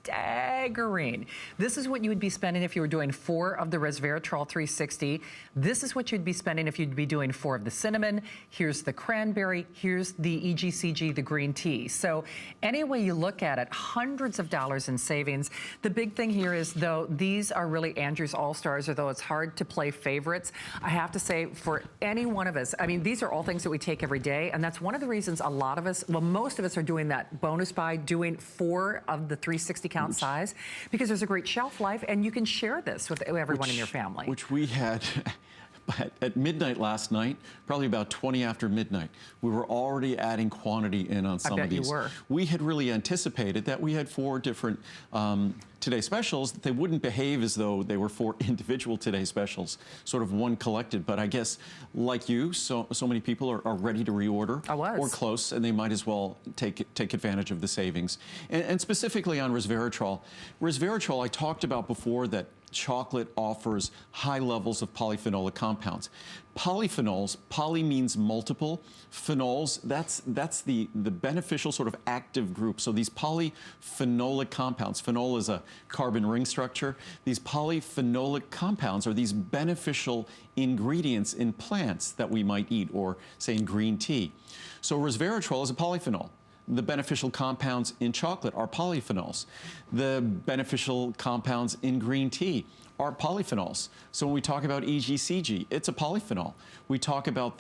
staggering. This is what you would be spending if you were doing 4 of the resveratrol 360. This is what you'd be spending if you'd be doing 4 of the cinnamon. Here's the cranberry. Here's the EGCG, the green tea. So any way you look at it, hundreds of dollars in savings. The big thing here is, though, these are really Andrew's all-stars, although it's hard to play favorites. I have to say, for any one of us, I mean, these are all things that we take every day, and that's one of the reasons a lot of us, well, most of us are doing that bonus buy, doing 4 of the 360 count size, because there's a great shelf life, and you can share this with everyone in your family. Which we had at midnight last night, probably about 20 after midnight, we were already adding quantity in on some of these. You were. We had really anticipated that we had 4 different Today Specials, that they wouldn't behave as though they were 4 individual Today Specials, sort of one collected. But I guess, like you, so many people are ready to reorder. I was. Or close, and they might as well take advantage of the savings. And specifically on resveratrol. Resveratrol, I talked about before that chocolate offers high levels of polyphenolic compounds. Polyphenols, poly means multiple. Phenols, that's the beneficial sort of active group. So these polyphenolic compounds, phenol is a carbon ring structure. These polyphenolic compounds are these beneficial ingredients in plants that we might eat, or say in green tea. So resveratrol is a polyphenol. The beneficial compounds in chocolate are polyphenols. The beneficial compounds in green tea are polyphenols. So when we talk about EGCG, it's a polyphenol. We talk about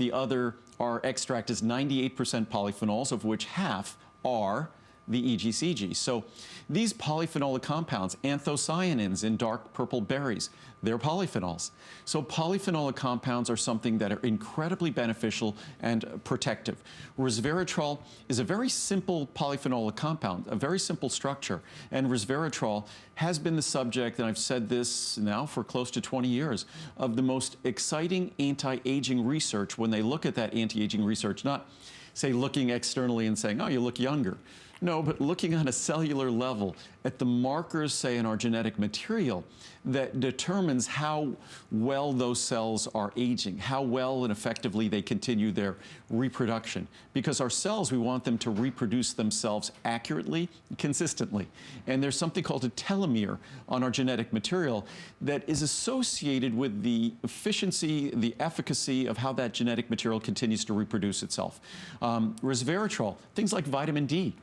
our extract is 98% polyphenols, of which half are the EGCG. So these polyphenolic compounds, anthocyanins in dark purple berries, they're polyphenols. So polyphenolic compounds are something that are incredibly beneficial and protective. Resveratrol is a very simple polyphenolic compound, a very simple structure. And resveratrol has been the subject, and I've said this now for close to 20 years, of the most exciting anti-aging research when they look at that anti-aging research, not say looking externally and saying, oh, you look younger. No, but looking on a cellular level at the markers, say, in our genetic material that determines how well those cells are aging, how well and effectively they continue their reproduction. Because our cells, we want them to reproduce themselves accurately, consistently. And there's something called a telomere on our genetic material that is associated with the efficiency, the efficacy of how that genetic material continues to reproduce itself. Resveratrol, things like vitamin D,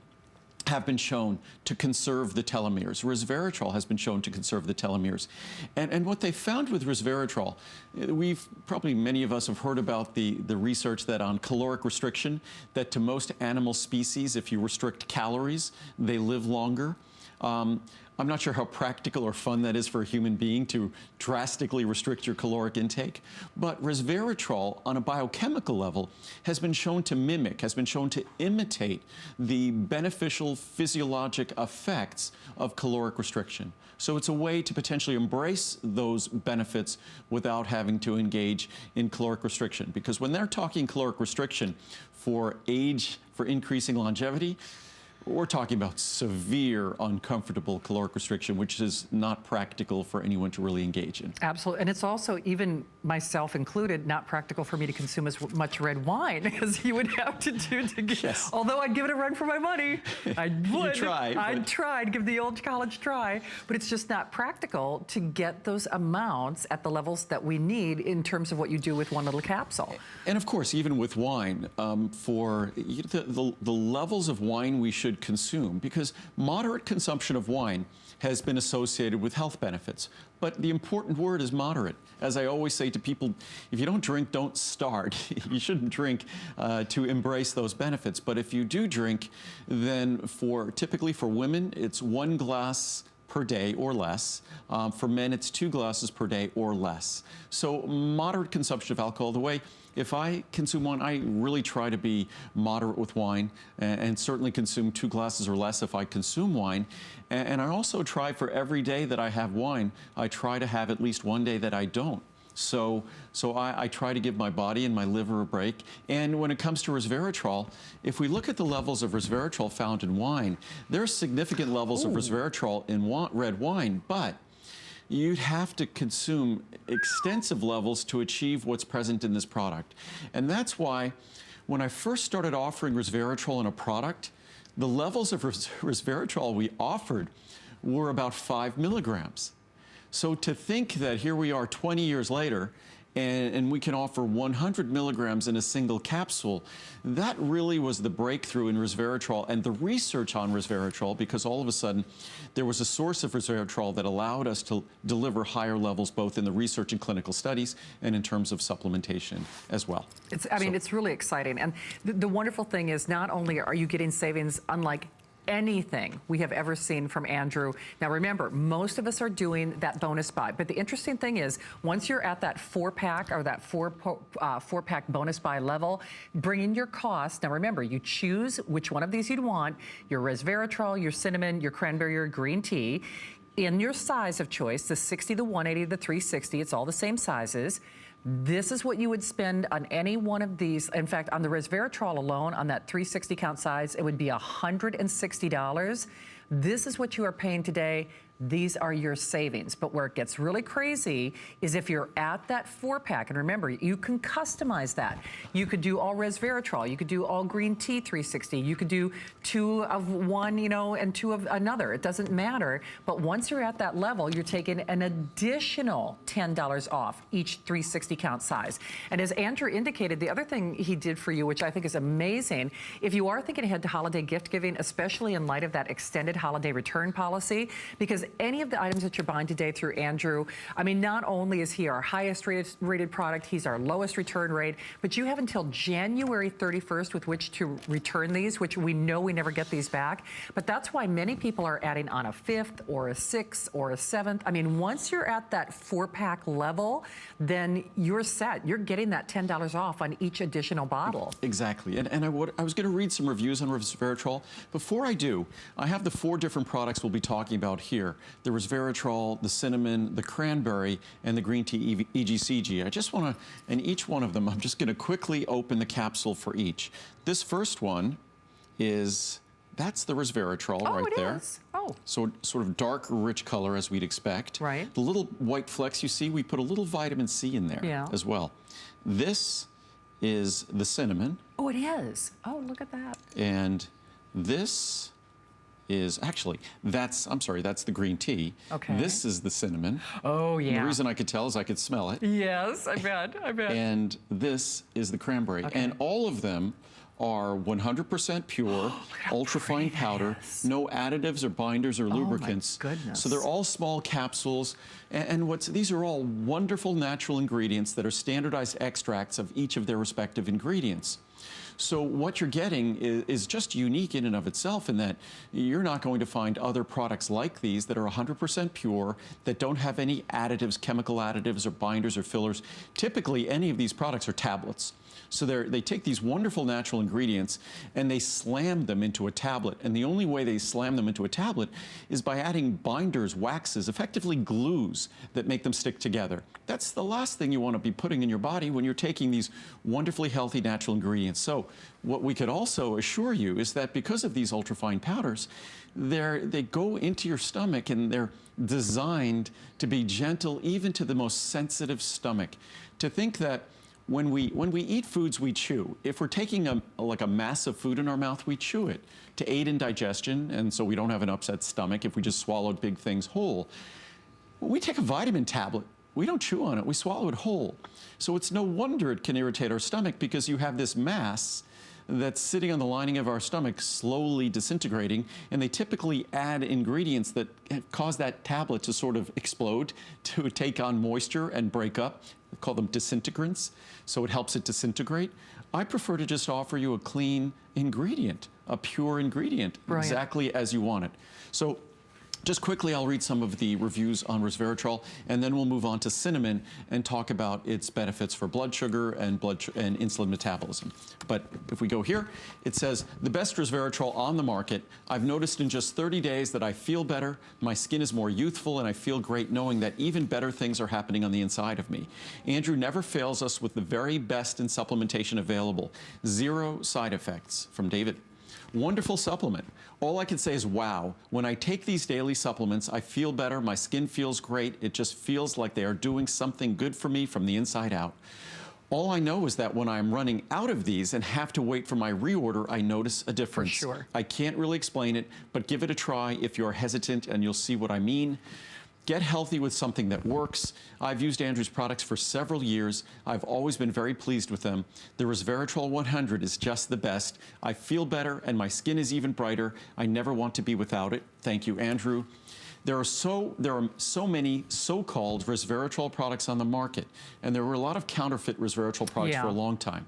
have been shown to conserve the telomeres. Resveratrol has been shown to conserve the telomeres. And what they found with resveratrol, many of us have heard about the research that on caloric restriction, that to most animal species, if you restrict calories, they live longer. I'm not sure how practical or fun that is for a human being to drastically restrict your caloric intake, but resveratrol on a biochemical level has been shown to mimic, has been shown to imitate the beneficial physiologic effects of caloric restriction. So it's a way to potentially embrace those benefits without having to engage in caloric restriction. Because when they're talking caloric restriction for age, for increasing longevity, we're talking about severe, uncomfortable caloric restriction, which is not practical for anyone to really engage in. Absolutely. And it's also, even myself included, not practical for me to consume as much red wine as you would have to do to get, yes. Although I'd give it a run for my money. I would. I'd try, I'd give the old college try. But it's just not practical to get those amounts at the levels that we need in terms of what you do with one little capsule. And of course, even with wine, for the levels of wine we should consume, because moderate consumption of wine has been associated with health benefits. But the important word is moderate. As I always say to people, if you don't drink, don't start. You shouldn't drink to embrace those benefits. But if you do drink, then typically for women, it's 1 glass per day or less. For men, it's 2 glasses per day or less. So moderate consumption of alcohol. The way, if I consume wine, I really try to be moderate with wine, and certainly consume 2 glasses or less if I consume wine. And I also try, for every day that I have wine, I try to have at least one day that I don't. So I try to give my body and my liver a break. And when it comes to resveratrol, if we look at the levels of resveratrol found in wine, there are significant levels of resveratrol in red wine, but you'd have to consume extensive levels to achieve what's present in this product. And that's why when I first started offering resveratrol in a product, the levels of resveratrol we offered were about 5 milligrams. So to think that here we are 20 years later, and we can offer 100 milligrams in a single capsule, that really was the breakthrough in resveratrol and the research on resveratrol, because all of a sudden there was a source of resveratrol that allowed us to deliver higher levels both in the research and clinical studies and in terms of supplementation as well. It's really exciting. And the wonderful thing is, not only are you getting savings unlike anything we have ever seen from Andrew. Now remember, most of us are doing that bonus buy, but the interesting thing is, once you're at that 4-pack or that four-pack bonus buy level, bring in your cost. Now remember, you choose which one of these you'd want, your resveratrol, your cinnamon, your cranberry, or green tea, in your size of choice, the 60, the 180, the 360, it's all the same sizes. This is what you would spend on any one of these. In fact, on the resveratrol alone, on that 360 count size, it would be $160. This is what you are paying today. These are your savings. But where it gets really crazy is if you're at that 4-pack, and remember, you can customize that. You could do all resveratrol, you could do all green tea 360, you could do 2 of one, you know, and 2 of another. It doesn't matter. But once you're at that level, you're taking an additional $10 off each 360 count size. And as Andrew indicated, the other thing he did for you, which I think is amazing, if you are thinking ahead to holiday gift giving, especially in light of that extended holiday return policy, because any of the items that you're buying today through Andrew, I mean, not only is he our highest rated product, he's our lowest return rate, but you have until January 31st with which to return these, which we know we never get these back. But that's why many people are adding on a 5th or a 6th or a 7th. I mean, once you're at that 4-pack level, then you're set. You're getting that $10 off on each additional bottle. Exactly. And I was going to read some reviews on resveratrol. Before I do, I have the 4 different products we'll be talking about here. The resveratrol, the cinnamon, the cranberry, and the green tea EGCG. I just want to, and each one of them, I'm just going to quickly open the capsule for each. This first one is, that's the resveratrol right there. Is. Oh. So sort of dark, rich color as we'd expect. Right. The little white flecks you see, we put a little vitamin C in there as well. This is the cinnamon. Oh, it is. Oh, look at that. And this is actually, I'm sorry, that's the green tea. Okay. This is the cinnamon. Oh, yeah. And the reason I could tell is I could smell it. Yes, I bet, I bet. And this is the cranberry. Okay. And all of them are 100% pure, ultra-fine powder, no additives or binders or lubricants. Oh my goodness. So they're all small capsules, and these are all wonderful natural ingredients that are standardized extracts of each of their respective ingredients. So what you're getting is just unique in and of itself, in that you're not going to find other products like these that are 100% pure, that don't have any additives, chemical additives or binders or fillers. Typically, any of these products are tablets. So they take these wonderful natural ingredients and they slam them into a tablet. And the only way they slam them into a tablet is by adding binders, waxes, effectively glues that make them stick together. That's the last thing you want to be putting in your body when you're taking these wonderfully healthy natural ingredients. So what we could also assure you is that because of these ultrafine powders, they go into your stomach and they're designed to be gentle even to the most sensitive stomach. To think that when we eat foods, we chew. If we're taking like a mass of food in our mouth, we chew it to aid in digestion, and so we don't have an upset stomach if we just swallowed big things whole. When we take a vitamin tablet, we don't chew on it, we swallow it whole. So it's no wonder it can irritate our stomach, because you have this mass that's sitting on the lining of our stomach slowly disintegrating, and they typically add ingredients that cause that tablet to sort of explode, to take on moisture and break up. We call them disintegrants, so it helps it disintegrate. I prefer to just offer you a clean ingredient, a pure ingredient, exactly as you want it. So just quickly, I'll read some of the reviews on resveratrol, and then we'll move on to cinnamon and talk about its benefits for blood sugar and insulin metabolism. But if we go here, it says, the best resveratrol on the market. I've noticed in just 30 days that I feel better, my skin is more youthful, and I feel great knowing that even better things are happening on the inside of me. Andrew never fails us with the very best in supplementation available. 0 side effects. From David. Wonderful supplement. All I can say is wow. When I take these daily supplements, I feel better, my skin feels great, it just feels like they are doing something good for me from the inside out. All I know is that when I'm running out of these and have to wait for my reorder, I notice a difference. For sure. I can't really explain it, but give it a try if you're hesitant, and you'll see what I mean. Get healthy with something that works. I've used Andrew's products for several years. I've always been very pleased with them. The Resveratrol 100 is just the best. I feel better and my skin is even brighter. I never want to be without it. Thank you, Andrew. There are so many so-called resveratrol products on the market, and there were a lot of counterfeit resveratrol products for a long time.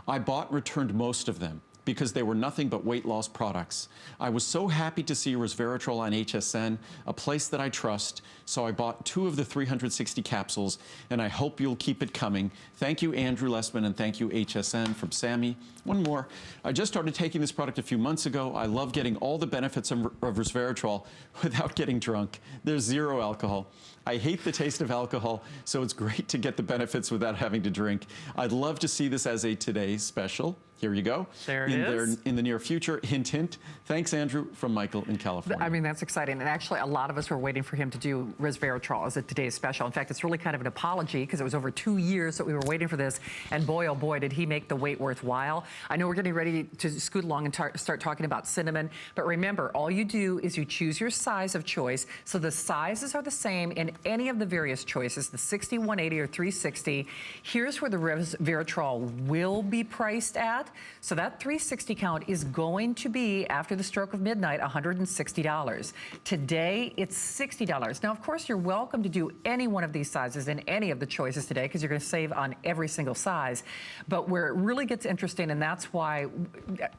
I bought and returned most of them. because they were nothing but weight loss products. I was so happy to see resveratrol on HSN, a place that I trust, so I bought 2 of the 360 capsules, and I hope you'll keep it coming. Thank you, Andrew Lessman, and thank you, HSN, from Sammy. One more. I just started taking this product a few months ago. I love getting all the benefits of resveratrol without getting drunk. There's 0 alcohol. I hate the taste of alcohol, so it's great to get the benefits without having to drink. I'd love to see this as a Today special. Here you go. There it is. In the near future, hint, hint. Thanks, Andrew, from Michael in California. I mean, that's exciting. And actually, a lot of us were waiting for him to do resveratrol as a Today's special. In fact, it's really kind of an apology because it was over 2 years that we were waiting for this. And boy, oh boy, did he make the wait worthwhile. I know we're getting ready to scoot along and start talking about cinnamon. But remember, all you do is you choose your size of choice. So the sizes are the same in any of the various choices, the 60, 180, or 360. Here's where the resveratrol will be priced at. So that 360 count is going to be, after the stroke of midnight, $160. Today, it's $60. Now, of course, you're welcome to do any one of these sizes in any of the choices today because you're going to save on every single size. But where it really gets interesting, and that's why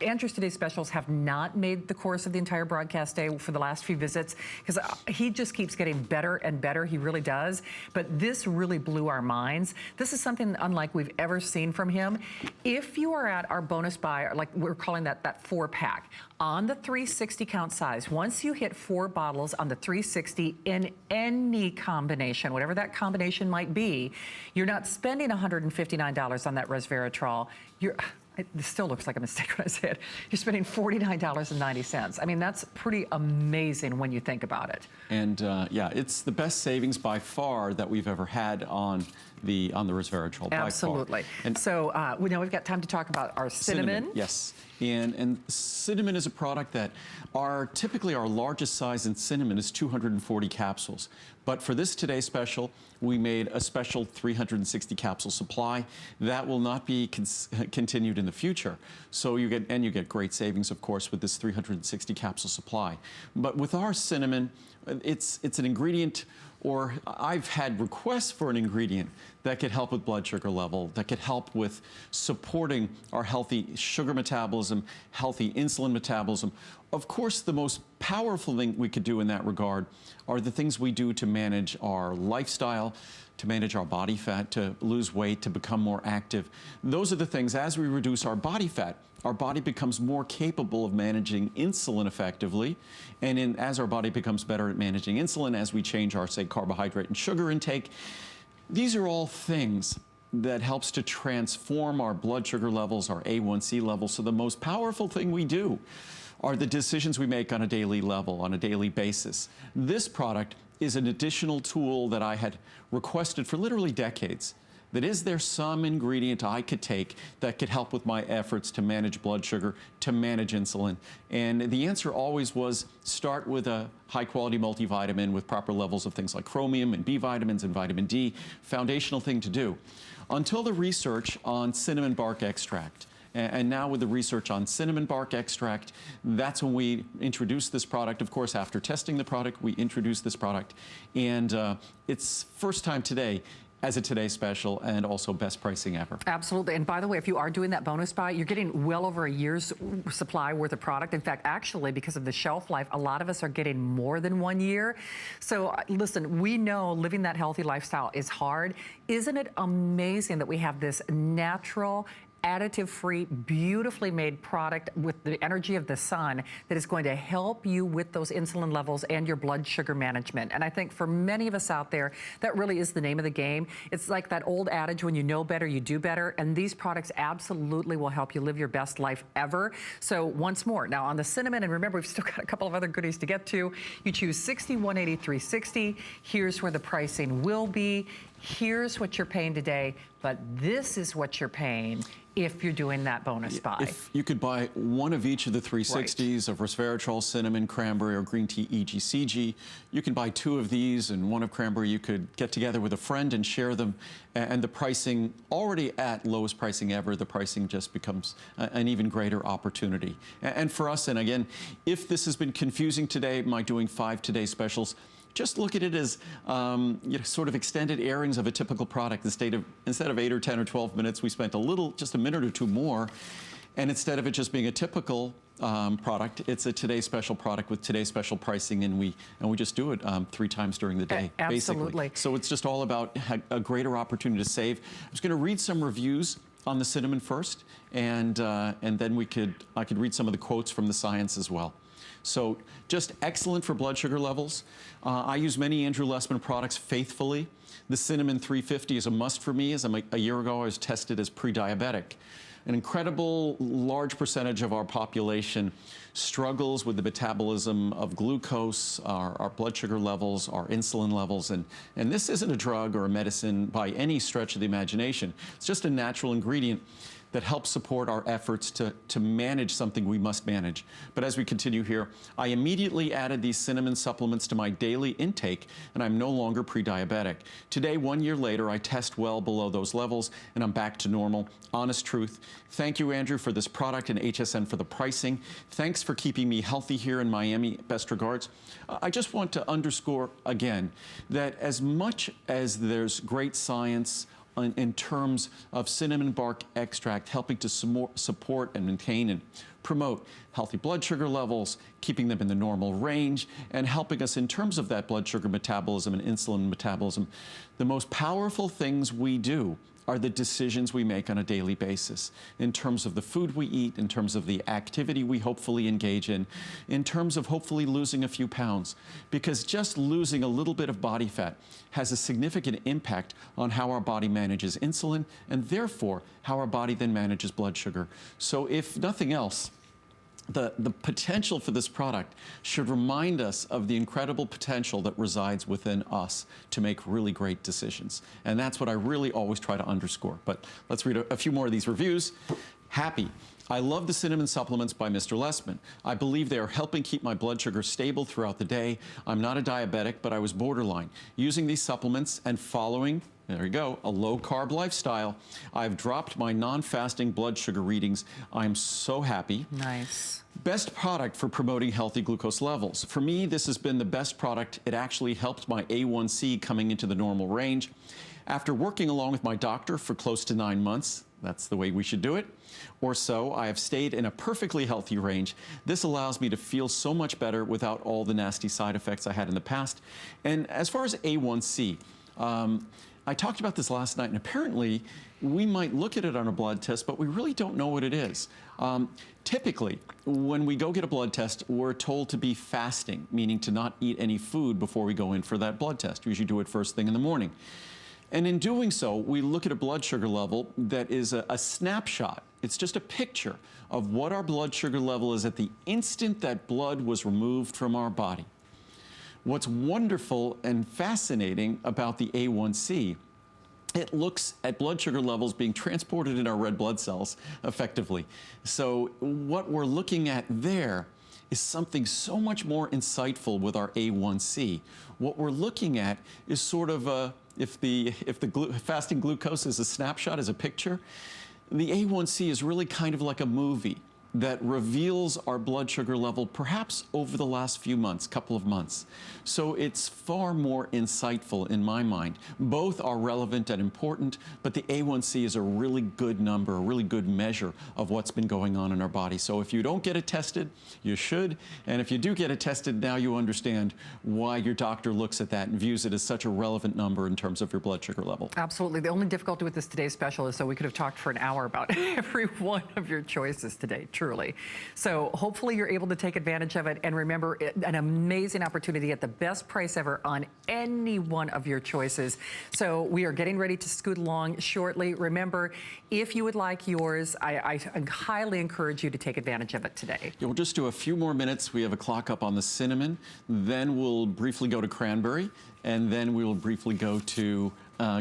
Andrew's Today specials have not made the course of the entire broadcast day for the last few visits, because he just keeps getting better and better. He really does. But this really blew our minds. This is something unlike we've ever seen from him. If you are at our bonus buy, like we're calling that 4-pack, on the 360 count size, once you hit 4 bottles on the 360 in any combination, whatever that combination might be, you're not spending $159 on that resveratrol. This still looks like a mistake when I say it. You're spending $49.90. I mean, that's pretty amazing when you think about it. And yeah, it's the best savings by far that we've ever had on the resveratrol. Absolutely. By far. And so we know we've got time to talk about our cinnamon. Yes. And cinnamon is a product that typically our largest size in cinnamon is 240 capsules. But for this Today special, we made a special 360 capsule supply. That will not be continued in the future. So you get great savings, of course, with this 360 capsule supply. But with our cinnamon, it's an ingredient, or I've had requests for an ingredient that could help with blood sugar level, that could help with supporting our healthy sugar metabolism, healthy insulin metabolism. Of course, the most powerful thing we could do in that regard are the things we do to manage our lifestyle, to manage our body fat, to lose weight, to become more active. Those are the things, as we reduce our body fat, our body becomes more capable of managing insulin effectively. And as our body becomes better at managing insulin, as we change our, say, carbohydrate and sugar intake, these are all things that helps to transform our blood sugar levels, our A1C levels. So the most powerful thing we do are the decisions we make on a daily level, on a daily basis. This product is an additional tool that I had requested for literally decades. That is there some ingredient I could take that could help with my efforts to manage blood sugar, to manage insulin? And the answer always was start with a high-quality multivitamin with proper levels of things like chromium and B vitamins and vitamin D. Foundational thing to do. Until the research on cinnamon bark extract. And now with the research on cinnamon bark extract, that's when we introduced this product. Of course, after testing the product, we introduced this product. And it's first time today as a Today special, and also best pricing ever. Absolutely. And by the way, if you are doing that bonus buy, you're getting well over a year's supply worth of product. In fact, actually, because of the shelf life, a lot of us are getting more than 1 year. So listen, we know living that healthy lifestyle is hard. Isn't it amazing that we have this natural, additive-free, beautifully made product with the energy of the sun that is going to help you with those insulin levels and your blood sugar management? And I think for many of us out there, that really is the name of the game. It's like that old adage, when you know better, you do better. And these products absolutely will help you live your best life ever. So once more, now on the cinnamon, and remember, we've still got a couple of other goodies to get to. You choose 60, 180, 360. Here's where the pricing will be. Here's what you're paying today, but this is what you're paying if you're doing that bonus buy. If you could buy one of each of the 360s of resveratrol, cinnamon, cranberry, or green tea EGCG, you can buy 2 of these, and one of cranberry you could get together with a friend and share them. And the pricing, already at lowest pricing ever, the pricing just becomes an even greater opportunity. And for us, and again, if this has been confusing today, my doing 5 Today specials, just look at it as sort of extended airings of a typical product. Instead of 8 or 10 or 12 minutes, we spent just a minute or 2 more. And instead of it just being a typical product, it's a Today Special product with Today Special pricing, and we just do it 3 times during the day, Absolutely. basically. So it's just all about a greater opportunity to save. I was going to read some reviews on the cinnamon first, and then I could read some of the quotes from the science as well. So just excellent for blood sugar levels. I use many Andrew Lessman products faithfully. The Cinnamon 350 is a must for me, as a year ago I was tested as pre-diabetic. An incredible large percentage of our population struggles with the metabolism of glucose, our blood sugar levels, our insulin levels, and this isn't a drug or a medicine by any stretch of the imagination. It's just a natural ingredient that helps support our efforts to manage something we must manage. But as we continue here, I immediately added these cinnamon supplements to my daily intake, and I'm no longer pre-diabetic. Today, 1 year later, I test well below those levels, and I'm back to normal. Honest truth. Thank you, Andrew, for this product, and HSN for the pricing. Thanks for keeping me healthy here in Miami. Best regards. I just want to underscore again that as much as there's great science in terms of cinnamon bark extract helping to support and maintain and promote healthy blood sugar levels, keeping them in the normal range, and helping us in terms of that blood sugar metabolism and insulin metabolism, the most powerful things we do are the decisions we make on a daily basis in terms of the food we eat, in terms of the activity we hopefully engage in terms of hopefully losing a few pounds. Because just losing a little bit of body fat has a significant impact on how our body manages insulin and therefore how our body then manages blood sugar. So if nothing else, the potential for this product should remind us of the incredible potential that resides within us to make really great decisions. And that's what I really always try to underscore. But let's read a few more of these reviews. Happy. I love the cinnamon supplements by Mr. Lessman. I believe they are helping keep my blood sugar stable throughout the day. I'm not a diabetic, but I was borderline. Using these supplements and following, there you go, a low-carb lifestyle, I've dropped my non-fasting blood sugar readings. I'm so happy. Nice. Best product for promoting healthy glucose levels. For me, this has been the best product. It actually helped my A1C coming into the normal range. After working along with my doctor for close to 9 months, that's the way we should do it, or so, I have stayed in a perfectly healthy range. This allows me to feel so much better without all the nasty side effects I had in the past. And as far as A1C, I talked about this last night, and apparently we might look at it on a blood test, but we really don't know what it is. Typically, when we go get a blood test, we're told to be fasting, meaning to not eat any food before we go in for that blood test. We usually do it first thing in the morning. And in doing so, we look at a blood sugar level that is a snapshot. It's just a picture of what our blood sugar level is at the instant that blood was removed from our body. What's wonderful and fascinating about the A1C, it looks at blood sugar levels being transported in our red blood cells effectively. So what we're looking at there is something so much more insightful with our A1C. What we're looking at is sort of if the fasting glucose is a snapshot, is a picture, the A1C is really kind of like a movie that reveals our blood sugar level perhaps over the last few months, couple of months. So it's far more insightful in my mind. Both are relevant and important, but the A1C is a really good number, a really good measure of what's been going on in our body. So if you don't get it tested, you should. And if you do get it tested, now you understand why your doctor looks at that and views it as such a relevant number in terms of your blood sugar level. Absolutely. The only difficulty with this Today's Special is so we could have talked for an hour about every one of your choices today. Truly. So hopefully you're able to take advantage of it. And remember, an amazing opportunity at the best price ever on any one of your choices. So we are getting ready to scoot along shortly. Remember, if you would like yours, I highly encourage you to take advantage of it today. Yeah, we'll just do a few more minutes. We have a clock up on the cinnamon. Then we'll briefly go to cranberry. And then we will briefly go to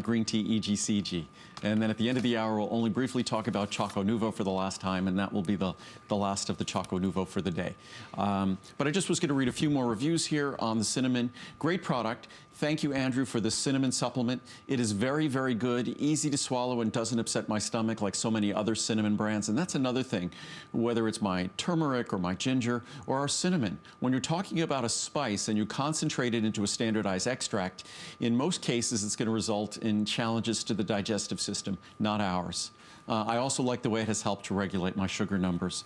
green tea EGCG. And then at the end of the hour, we'll only briefly talk about Choco Nuvo for the last time, and that will be the last of the Choco Nuvo for the day. But I just was going to read a few more reviews here on the cinnamon. Great product. Thank you, Andrew, for the cinnamon supplement. It is very, very good, easy to swallow, and doesn't upset my stomach like so many other cinnamon brands. And that's another thing, whether it's my turmeric or my ginger or our cinnamon. When you're talking about a spice and you concentrate it into a standardized extract, in most cases, it's going to result in challenges to the digestive system, not ours. I also like the way it has helped to regulate my sugar numbers.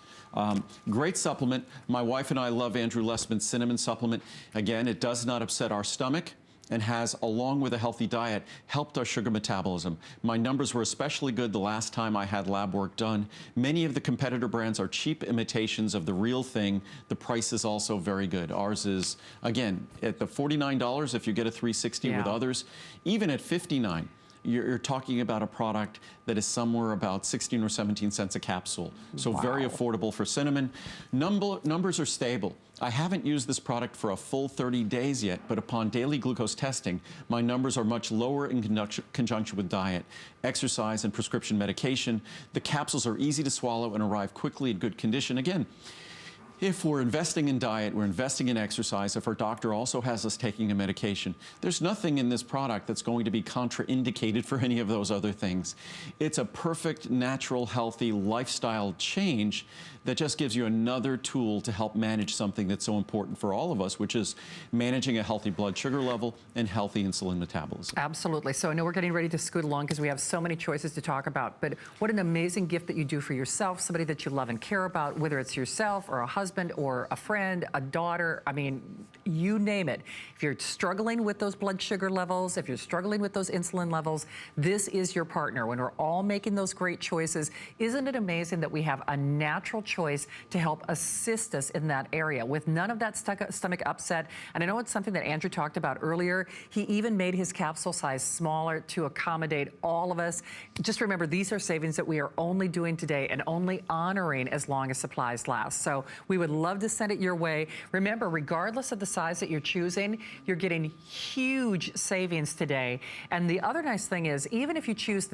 Great supplement. My wife and I love Andrew Lessman's cinnamon supplement. Again, it does not upset our stomach and has, along with a healthy diet, helped our sugar metabolism. My numbers were especially good the last time I had lab work done. Many of the competitor brands are cheap imitations of the real thing. The price is also very good. Ours is, again, at the $49 if you get a 360 with others. Even at $59, you're talking about a product that is somewhere about 16 or 17 cents a capsule. So very affordable for cinnamon. Numbers are stable. I haven't used this product for a full 30 days yet, but upon daily glucose testing, my numbers are much lower in conjunction with diet, exercise, and prescription medication. The capsules are easy to swallow and arrive quickly in good condition. Again, if we're investing in diet, we're investing in exercise, if our doctor also has us taking a medication, there's nothing in this product that's going to be contraindicated for any of those other things. It's a perfect, natural, healthy lifestyle change that just gives you another tool to help manage something that's so important for all of us, which is managing a healthy blood sugar level and healthy insulin metabolism. Absolutely. So I know we're getting ready to scoot along because we have so many choices to talk about, but what an amazing gift that you do for yourself, somebody that you love and care about, whether it's yourself or a husband or a friend, a daughter, I mean, you name it. If you're struggling with those blood sugar levels, if you're struggling with those insulin levels, this is your partner. When we're all making those great choices, isn't it amazing that we have a natural choice to help assist us in that area with none of that stomach upset? And I know it's something that Andrew talked about earlier. He even made his capsule size smaller to accommodate all of us. Just remember, these are savings that we are only doing today and only honoring as long as supplies last. So we would love to send it your way. Remember, regardless of the size that you're choosing, you're getting huge savings today. And the other nice thing is, even if you choose the